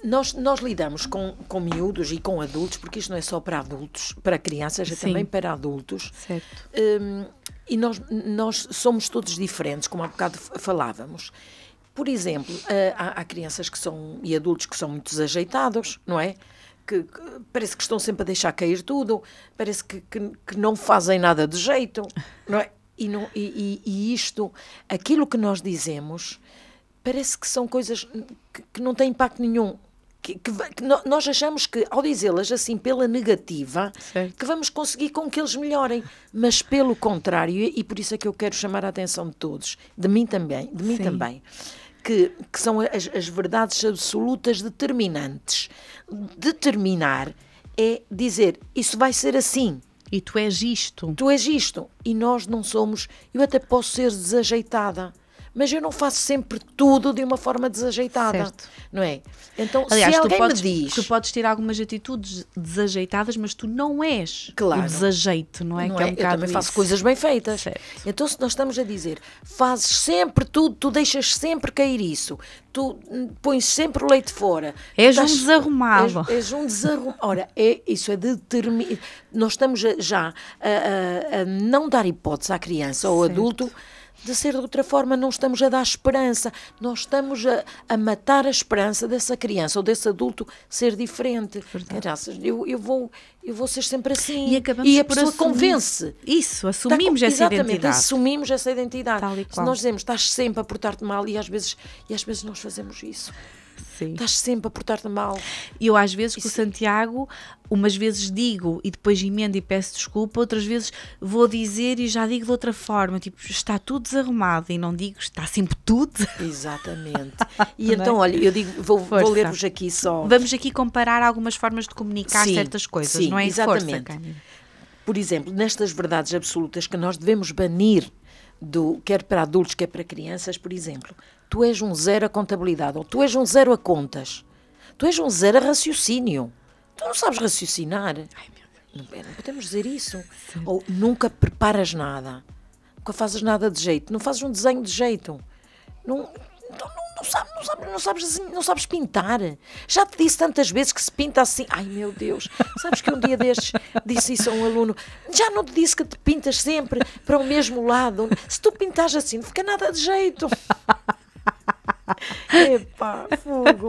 Nós lidamos com miúdos e com adultos, porque isto não é só para adultos, para crianças, é também para adultos. Certo. E nós somos todos diferentes, como há bocado falávamos. Por exemplo, há crianças e adultos que são muito desajeitados, não é? Que parece que estão sempre a deixar cair tudo, parece que não fazem nada de jeito, não é? E isto, aquilo que nós dizemos, parece que são coisas que não têm impacto nenhum. Que nós achamos que, ao dizê-las assim pela negativa, certo, que vamos conseguir com que eles melhorem, mas pelo contrário, e por isso é que eu quero chamar a atenção de todos, de mim também, que são as verdades absolutas determinantes. Determinar é dizer, isso vai ser assim. E tu és isto. Tu és isto. E nós não somos, eu até posso ser desajeitada, mas eu não faço sempre tudo de uma forma desajeitada, certo, não é? Então, aliás, se alguém me diz... Tu podes ter algumas atitudes desajeitadas, mas tu não és o desajeito, não é? Não que é? Eu também faço coisas bem feitas. Certo. Então, se nós estamos a dizer, fazes sempre tudo, tu deixas sempre cair isso, tu pões sempre o leite fora. És um desarrumado. És um desarrumado. Ora, isso é determinado. Nós estamos já a não dar hipótese à criança ou ao adulto de ser de outra forma, não estamos a dar esperança, nós estamos a matar a esperança dessa criança ou desse adulto ser diferente. Graças, eu vou ser sempre assim. E a pessoa convence. Isso, assumimos essa identidade. Assumimos essa identidade. Tal e Se qual. nós dizemos, estás sempre a portar-te mal, e às vezes nós fazemos isso. Sim. Estás sempre a portar-te mal. E eu às vezes com o Santiago, umas vezes digo e depois emendo e peço desculpa, outras vezes vou dizer e já digo de outra forma, tipo, está tudo desarrumado, e não digo, está sempre tudo. Exatamente. E então, olha, eu digo, vou ler-vos aqui só. Vamos aqui comparar algumas formas de comunicar certas coisas, não é? Exatamente. Força, por exemplo, nestas verdades absolutas que nós devemos banir, quer para adultos, quer para crianças, por exemplo, tu és um 0 a contabilidade, ou tu és um 0 a contas, tu és um 0 a raciocínio, tu não sabes raciocinar. Ai, meu Deus. Não podemos dizer isso. Sim. Ou nunca preparas nada, nunca fazes nada de jeito, não fazes um desenho de jeito, não sabes pintar. Já te disse tantas vezes que se pinta assim. Ai, meu Deus. Sabes que um dia destes disse isso a um aluno. Já não te disse que te pintas sempre para o mesmo lado? Se tu pintares assim, não fica nada de jeito. Epá, fogo.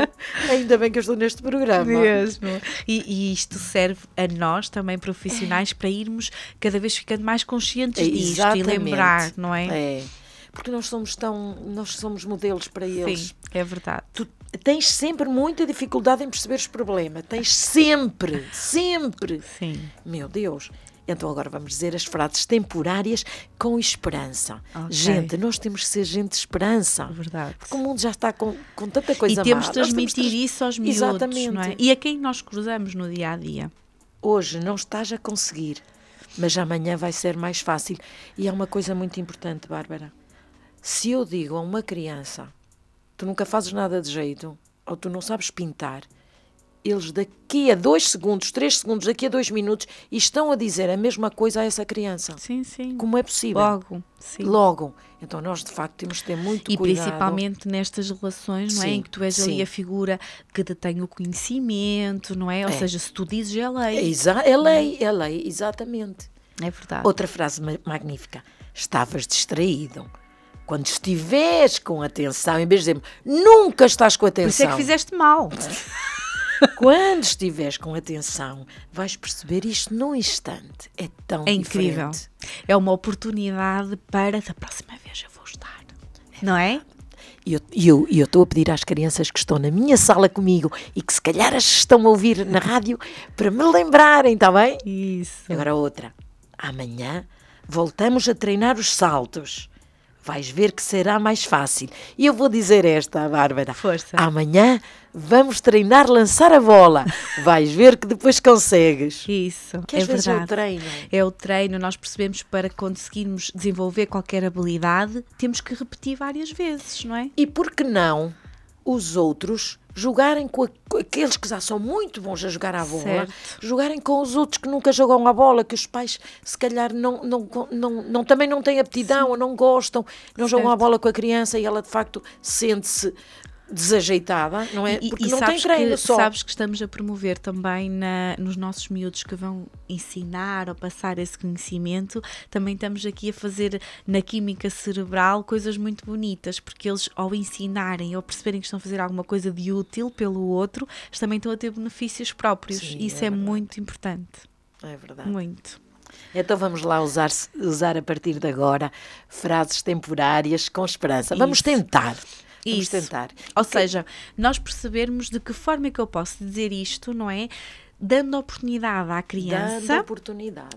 Ainda bem que eu estou neste programa. Mesmo. E isto serve a nós, também profissionais, para irmos cada vez ficando mais conscientes disto. Exatamente. E lembrar, não é? É. Porque nós somos modelos para eles. Sim, é verdade. Tu tens sempre muita dificuldade em perceber os problemas. Tens sempre. Sim. Meu Deus. Então agora vamos dizer as frases temporárias com esperança. Okay. Gente, nós temos que ser gente de esperança. É verdade. Porque o mundo já está com tanta coisa má. E temos de transmitir isso aos miúdos. Exatamente. Não é? E a quem nós cruzamos no dia a dia. Hoje não estás a conseguir, mas amanhã vai ser mais fácil. E há uma coisa muito importante, Bárbara. Se eu digo a uma criança, tu nunca fazes nada de jeito, ou tu não sabes pintar, eles daqui a 2 segundos, 3 segundos, daqui a 2 minutos, estão a dizer a mesma coisa a essa criança. Sim, sim. Como é possível? Logo. Então nós, de facto, temos de ter muito cuidado. E principalmente nestas relações, não é? Em que tu és ali a figura que detém o conhecimento, não é? Ou seja, se tu dizes, é lei. É lei, exatamente. É verdade. Outra frase magnífica. Estavas distraído. Quando estiveres com atenção, em vez de dizer nunca estás com atenção. Por isso é que fizeste mal. Quando estiveres com atenção, vais perceber isto num instante. É tão incrível. diferente. É uma oportunidade para, da próxima vez eu vou estar. Não é? E eu estou a pedir às crianças que estão na minha sala comigo e que se calhar as estão a ouvir na rádio para me lembrarem, está bem? Isso. Agora outra. Amanhã voltamos a treinar os saltos. Vais ver que será mais fácil. E eu vou dizer esta, Bárbara. Força. Amanhã vamos treinar lançar a bola. Vais ver que depois consegues. Isso, Que às vezes verdade. é o treino. É o treino, nós percebemos que para conseguirmos desenvolver qualquer habilidade, temos que repetir várias vezes, não é? E por que não os outros jogarem com aqueles que já são muito bons a jogar à bola, Certo. jogarem com os outros que nunca jogam à bola, que os pais se calhar também não têm aptidão, ou não gostam, não jogam à bola com a criança e ela de facto sente-se desajeitada, não é? Porque não tem treino só. Sabes que estamos a promover também nos nossos miúdos que vão ensinar ou passar esse conhecimento, também estamos aqui a fazer na química cerebral coisas muito bonitas, porque eles ao ensinarem ou perceberem que estão a fazer alguma coisa de útil pelo outro, eles também estão a ter benefícios próprios. Sim, isso é muito importante. É verdade. Muito. Então vamos lá usar a partir de agora frases temporárias com esperança. Vamos tentar. Vamos tentar. Ou seja, nós percebermos de que forma é que eu posso dizer isto, não é? Dando oportunidade à criança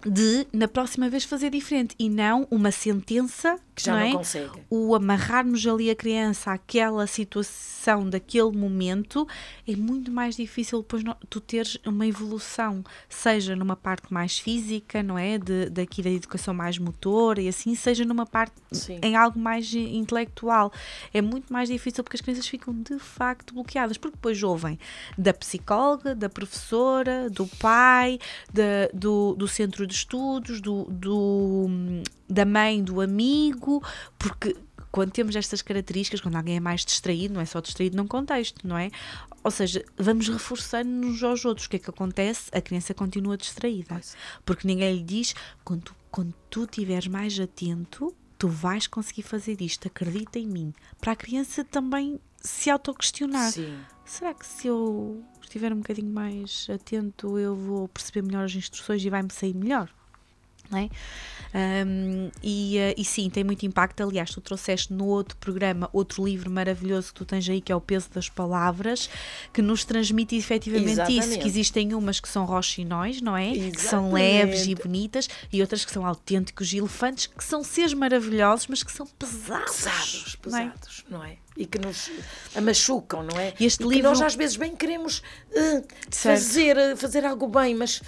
de, na próxima vez, fazer diferente e não uma sentença que já não consegue. O amarrarmos ali a criança àquela situação daquele momento é muito mais difícil depois tu teres uma evolução, seja numa parte mais física, não é? Daqui da educação mais motora e assim, seja numa parte em algo mais intelectual. É muito mais difícil porque as crianças ficam de facto bloqueadas, porque depois ouvem da psicóloga, da professora, do pai, do centro de estudos, da mãe, do amigo, porque quando temos estas características, quando alguém é mais distraído, não é só distraído num contexto, não é? Ou seja, vamos reforçando uns aos outros. O que é que acontece? A criança continua distraída, porque ninguém lhe diz, quando tu estiveres mais atento, tu vais conseguir fazer isto, acredita em mim. Para a criança também se autoquestionar. Será que se eu estiver um bocadinho mais atento, eu vou perceber melhor as instruções e vai-me sair melhor? Não é? E sim, tem muito impacto. Aliás, tu trouxeste no outro programa outro livro maravilhoso que tu tens aí, que é O Peso das Palavras, que nos transmite efetivamente isso, que existem umas que são roxinóis, não é? Que são leves e bonitas, e outras que são autênticos elefantes, que são seres maravilhosos, mas que são pesados, não é? E que nos machucam, não é? Este livro... que nós às vezes bem queremos fazer algo bem, mas...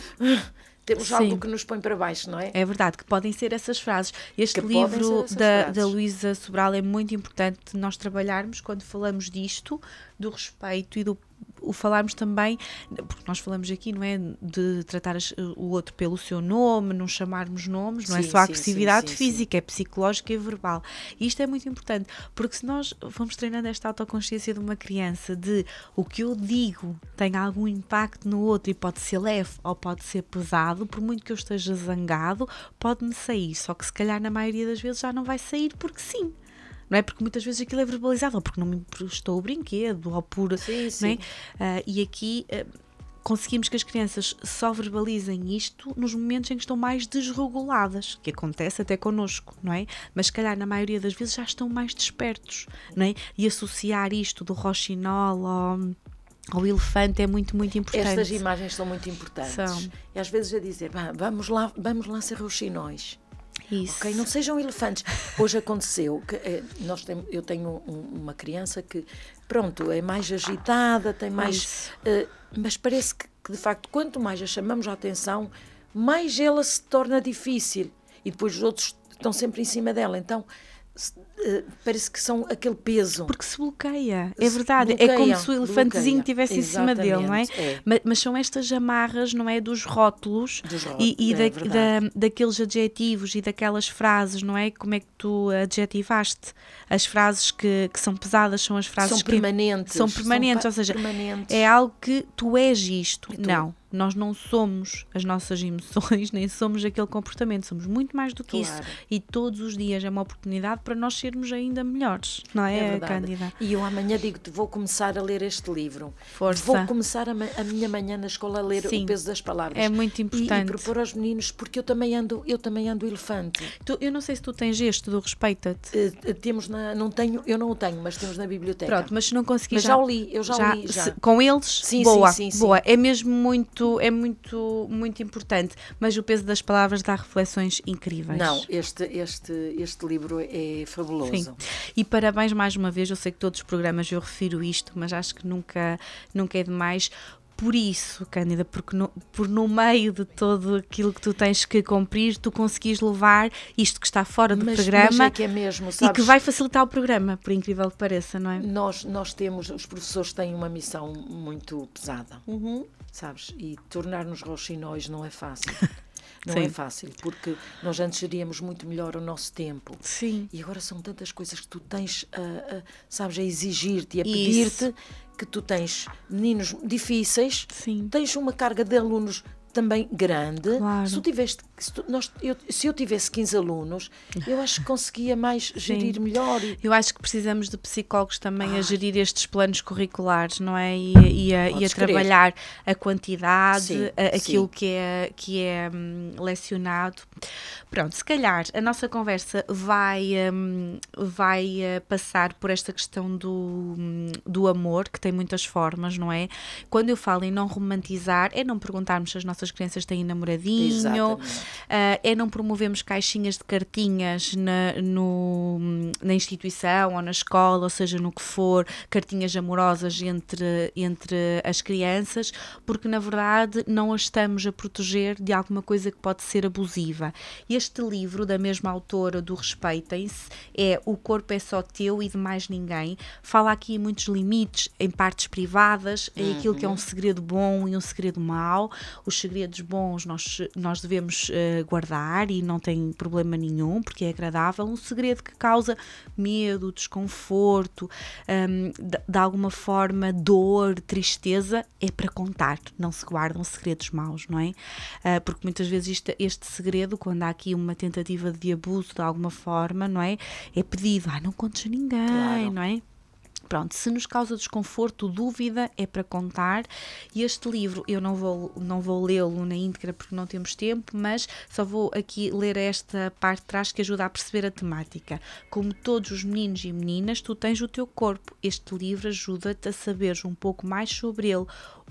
temos algo que nos põe para baixo, não é? É verdade, que podem ser essas frases. Este livro da Luísa Sobral é muito importante nós trabalharmos quando falamos disto, do respeito e o falarmos também, porque nós falamos aqui, não é, de tratar o outro pelo seu nome, não chamarmos nomes, não é só agressividade física, é psicológica e verbal. E isto é muito importante, porque se nós vamos treinando esta autoconsciência de uma criança, de o que eu digo tem algum impacto no outro e pode ser leve ou pode ser pesado, por muito que eu esteja zangado, pode-me sair, só que se calhar na maioria das vezes já não vai sair porque sim. Não é? Porque muitas vezes aquilo é verbalizado, ou porque não me emprestou o brinquedo, ou por... Não é? E aqui conseguimos que as crianças só verbalizem isto nos momentos em que estão mais desreguladas, que acontece até connosco, não é? Mas se calhar na maioria das vezes já estão mais despertos, não é? E associar isto do roxinol ao elefante é muito, muito importante. Estas imagens são muito importantes. E às vezes a dizer, vamos lá ser roxinóis. Isso. Ok, não sejam elefantes. Hoje aconteceu que eu tenho uma criança que, pronto, é mais agitada, tem mais... mas parece que, de facto, quanto mais a chamamos a atenção, mais ela se torna difícil. E depois os outros estão sempre em cima dela. Então, parece que são aquele peso. Porque se bloqueia, é verdade. É como se o elefantezinho estivesse em cima dele, não é? Mas são estas amarras, não é? Dos rótulos e daqueles adjetivos e daquelas frases, não é? Como é que tu adjetivaste? As frases que são pesadas são as frases são permanentes. São permanentes, ou seja, é algo que tu és isto. Não. nós não somos as nossas emoções, nem somos aquele comportamento, somos muito mais do que isso. E todos os dias é uma oportunidade para nós sermos ainda melhores, não é, Cândida? E eu amanhã digo-te, vou começar a ler este livro. Força. Vou começar a minha manhã na escola a ler O Peso das Palavras. É muito importante. E propor aos meninos, porque eu também ando elefante. Eu não sei se tu tens este do Respeita-te. Eu não o tenho, mas temos na biblioteca. Pronto, mas se não conseguir mas já o li, eu já li. Com eles? Sim, boa, sim. boa. É mesmo muito importante, mas O Peso das Palavras dá reflexões incríveis. Não, este livro é fabuloso. Sim. E parabéns mais uma vez, eu sei que todos os programas eu refiro isto, mas acho que nunca é demais. Por isso, Cândida, porque no meio de todo aquilo que tu tens que cumprir, tu conseguis levar isto que está fora do programa, mas é que é mesmo, sabes? E que vai facilitar o programa, por incrível que pareça, não é? Nós temos, os professores têm uma missão muito pesada, sabes? E tornar-nos roxinóis não é fácil. Não é fácil, porque nós antes geríamos muito melhor o nosso tempo. Sim. E agora são tantas coisas que tu tens, sabes, a exigir-te e a pedir-te, que tu tens meninos difíceis, tens uma carga de alunos também grande. Claro. Se eu tivesse 15 alunos, eu acho que conseguia mais gerir melhor. Eu acho que precisamos de psicólogos também a gerir estes planos curriculares, não é? E a trabalhar a quantidade, aquilo que é lecionado. Pronto, se calhar a nossa conversa vai passar por esta questão do amor, que tem muitas formas, não é? Quando eu falo em não romantizar, é não perguntarmos se as nossas crianças têm namoradinho, é não promovemos caixinhas de cartinhas na instituição ou na escola, ou seja, no que for, cartinhas amorosas entre as crianças, porque na verdade não as estamos a proteger de alguma coisa que pode ser abusiva. Este livro, da mesma autora do Respeitem-se, é O Corpo é Só Teu e de Mais Ninguém. Fala aqui em muitos limites, em partes privadas, em aquilo que é um segredo bom e um segredo mau. Os segredos bons nós devemos guardar e não tem problema nenhum, porque é agradável. Um segredo que causa medo, desconforto, de alguma forma dor, tristeza, é para contar. Não se guardam segredos maus, não é? Porque muitas vezes este segredo, quando há aqui uma tentativa de abuso de alguma forma, não é? É pedido, não contes a ninguém, claro. Não é? Pronto, se nos causa desconforto, dúvida, é para contar. E este livro, eu não vou lê-lo na íntegra porque não temos tempo, mas só vou aqui ler esta parte de trás que ajuda a perceber a temática. Como todos os meninos e meninas, tu tens o teu corpo. Este livro ajuda-te a saberes um pouco mais sobre ele.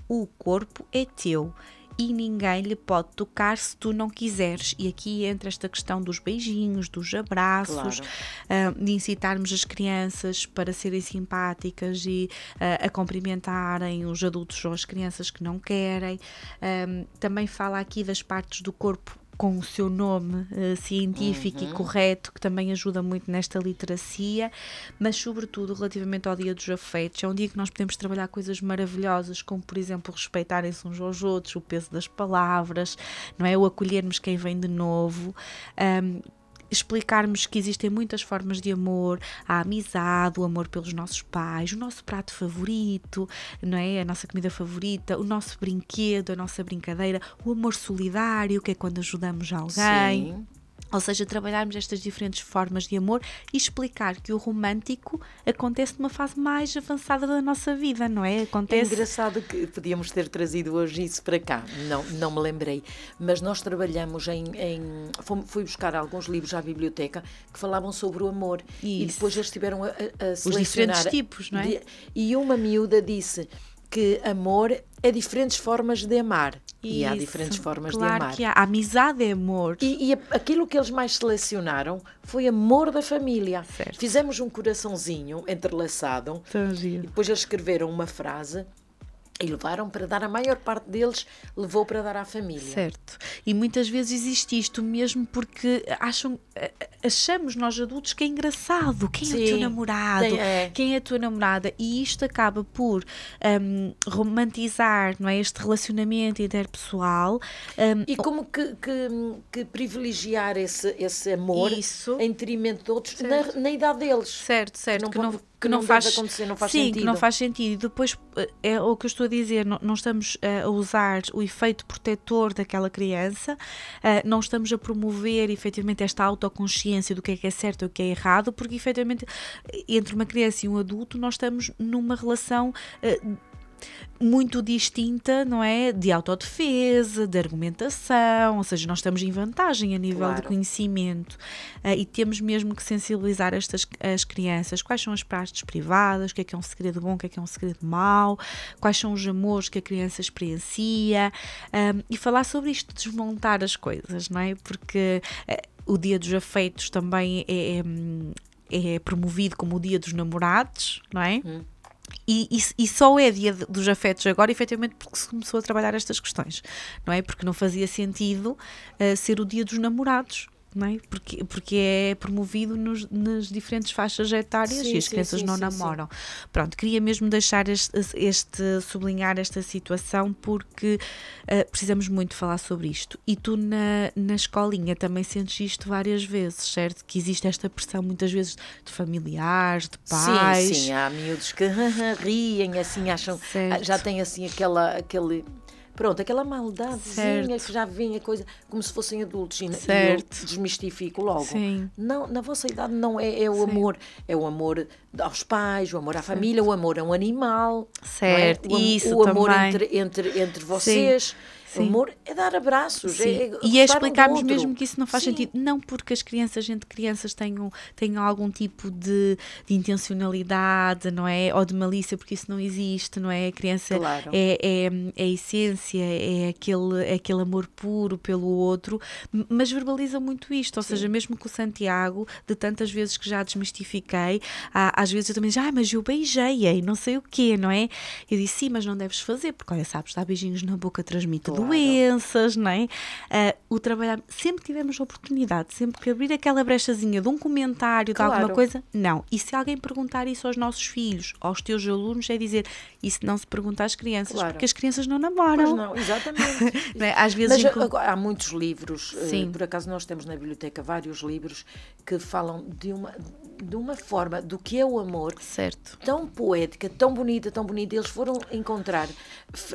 O corpo é teu. E ninguém lhe pode tocar se tu não quiseres. E aqui entra esta questão dos beijinhos, dos abraços, claro. De incitarmos as crianças para serem simpáticas e a cumprimentarem os adultos ou as crianças que não querem. Também fala aqui das partes do corpo com o seu nome científico e correto, que também ajuda muito nesta literacia, mas sobretudo relativamente ao Dia dos Afetos, é um dia que nós podemos trabalhar coisas maravilhosas, como por exemplo respeitarem-se uns aos outros, o peso das palavras, não é? O acolhermos quem vem de novo, explicarmos que existem muitas formas de amor, a amizade, o amor pelos nossos pais, o nosso prato favorito, não é? A nossa comida favorita, o nosso brinquedo, a nossa brincadeira, o amor solidário, que é quando ajudamos alguém. Sim. Ou seja, trabalharmos estas diferentes formas de amor e explicar que o romântico acontece numa fase mais avançada da nossa vida, não é? Acontece... É engraçado que podíamos ter trazido hoje isso para cá, não me lembrei, mas nós trabalhamos fui buscar alguns livros à biblioteca que falavam sobre o amor. Isso. E depois eles tiveram a selecionar... Os diferentes tipos, não é? E uma miúda disse que amor é diferentes formas de amar. Isso, e há diferentes formas de amar. Claro que há. A amizade é amor. E aquilo que eles mais selecionaram foi amor da família. Certo. Fizemos um coraçãozinho entrelaçado. E depois eles escreveram uma frase e levaram para dar, a maior parte deles levou para dar à família. Certo. E muitas vezes existe isto mesmo porque achamos nós adultos que é engraçado. Quem é o teu namorado? Quem é a tua namorada? E isto acaba por romantizar, não é, este relacionamento interpessoal. E como que privilegiar esse amor em detrimento de outros na idade deles. Certo. que não faz deve acontecer, não faz sim, sentido. que não faz sentido. E depois é o que eu estou a dizer, não estamos a usar o efeito protetor daquela criança, não estamos a promover efetivamente esta autoconsciência do que é certo e o que é errado, porque efetivamente entre uma criança e um adulto nós estamos numa relação muito distinta, não é? De autodefesa, de argumentação, ou seja, nós estamos em vantagem a nível de conhecimento e temos mesmo que sensibilizar as crianças. Quais são as partes privadas, o que é um segredo bom, o que é um segredo mau, quais são os amores que a criança experiencia e falar sobre isto, desmontar as coisas, não é? Porque o Dia dos Afetos também é promovido como o Dia dos Namorados, não é? E só é Dia dos Afetos agora, efetivamente, porque se começou a trabalhar estas questões, não é? Porque não fazia sentido ser o Dia dos Namorados, não é? Porque é promovido nas diferentes faixas etárias e as crianças não namoram. Pronto, queria mesmo deixar sublinhar esta situação porque precisamos muito falar sobre isto. E tu na escolinha também sentes isto várias vezes, certo? Que existe esta pressão muitas vezes de familiares, de pais. Sim, há miúdos que riem, assim, acham, já têm assim aquele... Pronto, aquela maldadezinha que já vem a coisa como se fossem adultos e eu desmistifico logo. Sim. Não, na vossa idade não é o amor, é o amor aos pais, o amor à família, o amor a um animal. Certo, não é? Isso o amor também. entre vocês. Sim. O amor é dar abraços. E é explicarmos mesmo que isso não faz sentido. Não porque as crianças, entre crianças, tenham algum tipo de intencionalidade, não é? Ou de malícia, porque isso não existe, não é? A criança é a essência, é aquele amor puro pelo outro, mas verbaliza muito isto. Ou seja, mesmo com o Santiago, de tantas vezes que já desmistifiquei, às vezes eu também digo, mas eu beijei-a e não sei o quê, não é? Eu disse, sim, mas não deves fazer, porque olha, sabes, dar beijinhos na boca transmite doenças, não é? O trabalhar, sempre que tivemos oportunidade, sempre que abrir aquela brechazinha de um comentário, de alguma coisa, não. E se alguém perguntar isso aos nossos filhos, aos teus alunos, é dizer, isso não se pergunta às crianças, porque as crianças não namoram. Pois não, exatamente. Não é? Às vezes há muitos livros, por acaso nós temos na biblioteca vários livros que falam de uma forma do que é o amor, tão poética, tão bonita, eles foram encontrar,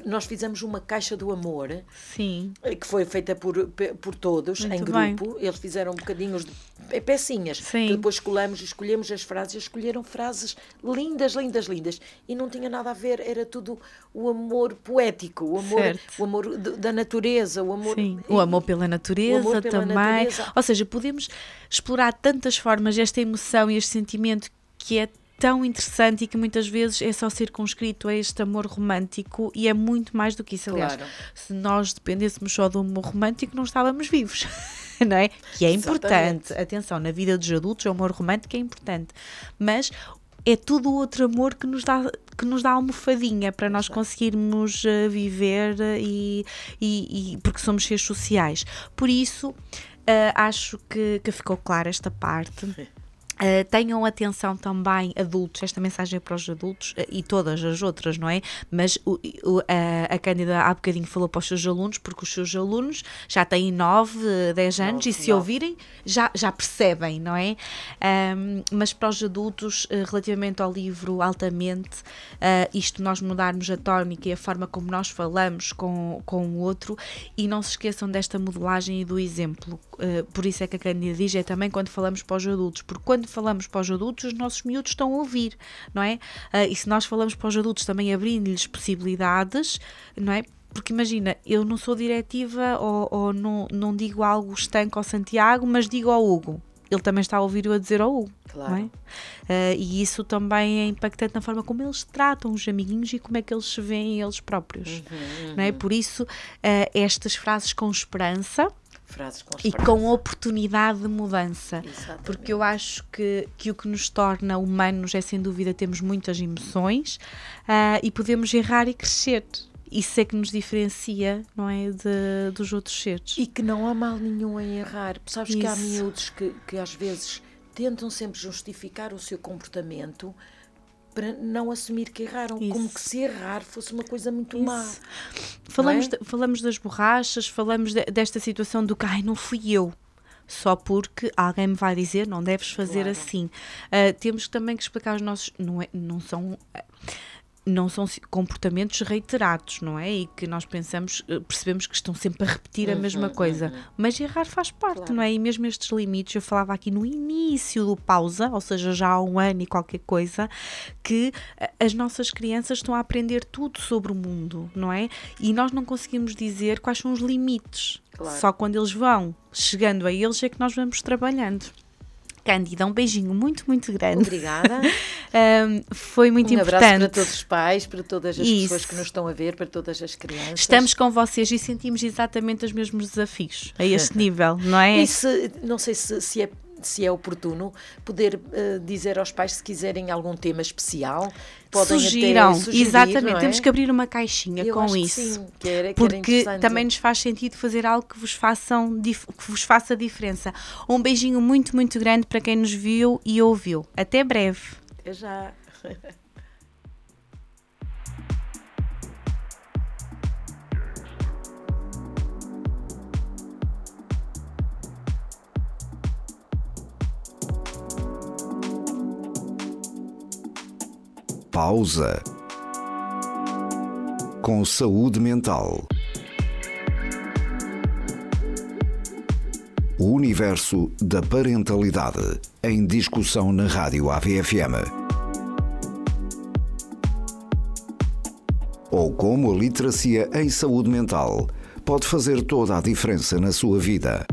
nós fizemos uma caixa do amor, que foi feita por todos, muito em grupo, eles fizeram bocadinhos de pecinhas, que depois escolhemos as frases, escolheram frases lindas, e não tinha nada a ver, era tudo o amor poético, o amor da natureza, o amor pela natureza também, ou seja, podemos explorar tantas formas esta emoção e este sentimento que é tão interessante e que muitas vezes é só circunscrito a este amor romântico e é muito mais do que isso. Aliás, se nós dependêssemos só do amor romântico não estávamos vivos, não é? Que é importante, atenção, na vida dos adultos o amor romântico é importante, mas é todo o outro amor que nos dá almofadinha para nós conseguirmos viver e porque somos seres sociais. Por isso, acho que ficou clara esta parte. Tenham atenção também, adultos, esta mensagem é para os adultos e todas as outras, não é? Mas a Cândida há bocadinho falou para os seus alunos, porque os seus alunos já têm 9, 10 anos e se ouvirem já percebem, não é? Mas para os adultos, relativamente ao livro Altamente, isto nós mudarmos a tónica e a forma como nós falamos com o outro e não se esqueçam desta modelagem e do exemplo. Por isso é que a Cândida diz, é também quando falamos para os adultos, porque quando falamos para os adultos, os nossos miúdos estão a ouvir, não é? E se nós falamos para os adultos também abrindo-lhes possibilidades, não é? Porque imagina, eu não sou diretiva ou não digo algo estanque ao Santiago, mas digo ao Hugo. Ele também está a ouvir eu a dizer ao Hugo, não é? E isso também é impactante na forma como eles tratam os amiguinhos e como é que eles se veem eles próprios, não é? Por isso, estas frases com esperança, e com oportunidade de mudança. Exatamente. Porque eu acho que o que nos torna humanos é, sem dúvida, termos muitas emoções e podemos errar e crescer. Isso é que nos diferencia, não é, dos outros seres. E que não há mal nenhum em errar. Sabes que há miúdos que às vezes tentam sempre justificar o seu comportamento para não assumir que erraram, como que se errar fosse uma coisa muito má. Falamos das borrachas, falamos desta situação do que, não fui eu. só porque alguém me vai dizer não deves fazer assim. Temos também que explicar aos nossos... Não são comportamentos reiterados, não é? E que nós percebemos que estão sempre a repetir a mesma coisa. Mas errar faz parte, não é? E mesmo estes limites, eu falava aqui no início do pausa, ou seja, já há 1 ano e qualquer coisa, que as nossas crianças estão a aprender tudo sobre o mundo, não é? E nós não conseguimos dizer quais são os limites. Claro. Só quando eles vão chegando a eles é que nós vamos trabalhando. Cândida, um beijinho muito, muito grande. Obrigada. Foi muito importante. Um abraço para todos os pais, para todas as pessoas que nos estão a ver, para todas as crianças. Estamos com vocês e sentimos exatamente os mesmos desafios a este nível, não é? E não sei se é oportuno poder dizer aos pais, se quiserem algum tema especial, podem Sugiram, até sugerir, exatamente, não é? Temos que abrir uma caixinha com isso, que sim, que era porque também nos faz sentido fazer algo que vos faça diferença. Um beijinho muito, muito grande para quem nos viu e ouviu. Até breve. Até já. Pausa. Com saúde mental. O universo da parentalidade em discussão na Rádio AVFM. Ou como a literacia em saúde mental pode fazer toda a diferença na sua vida.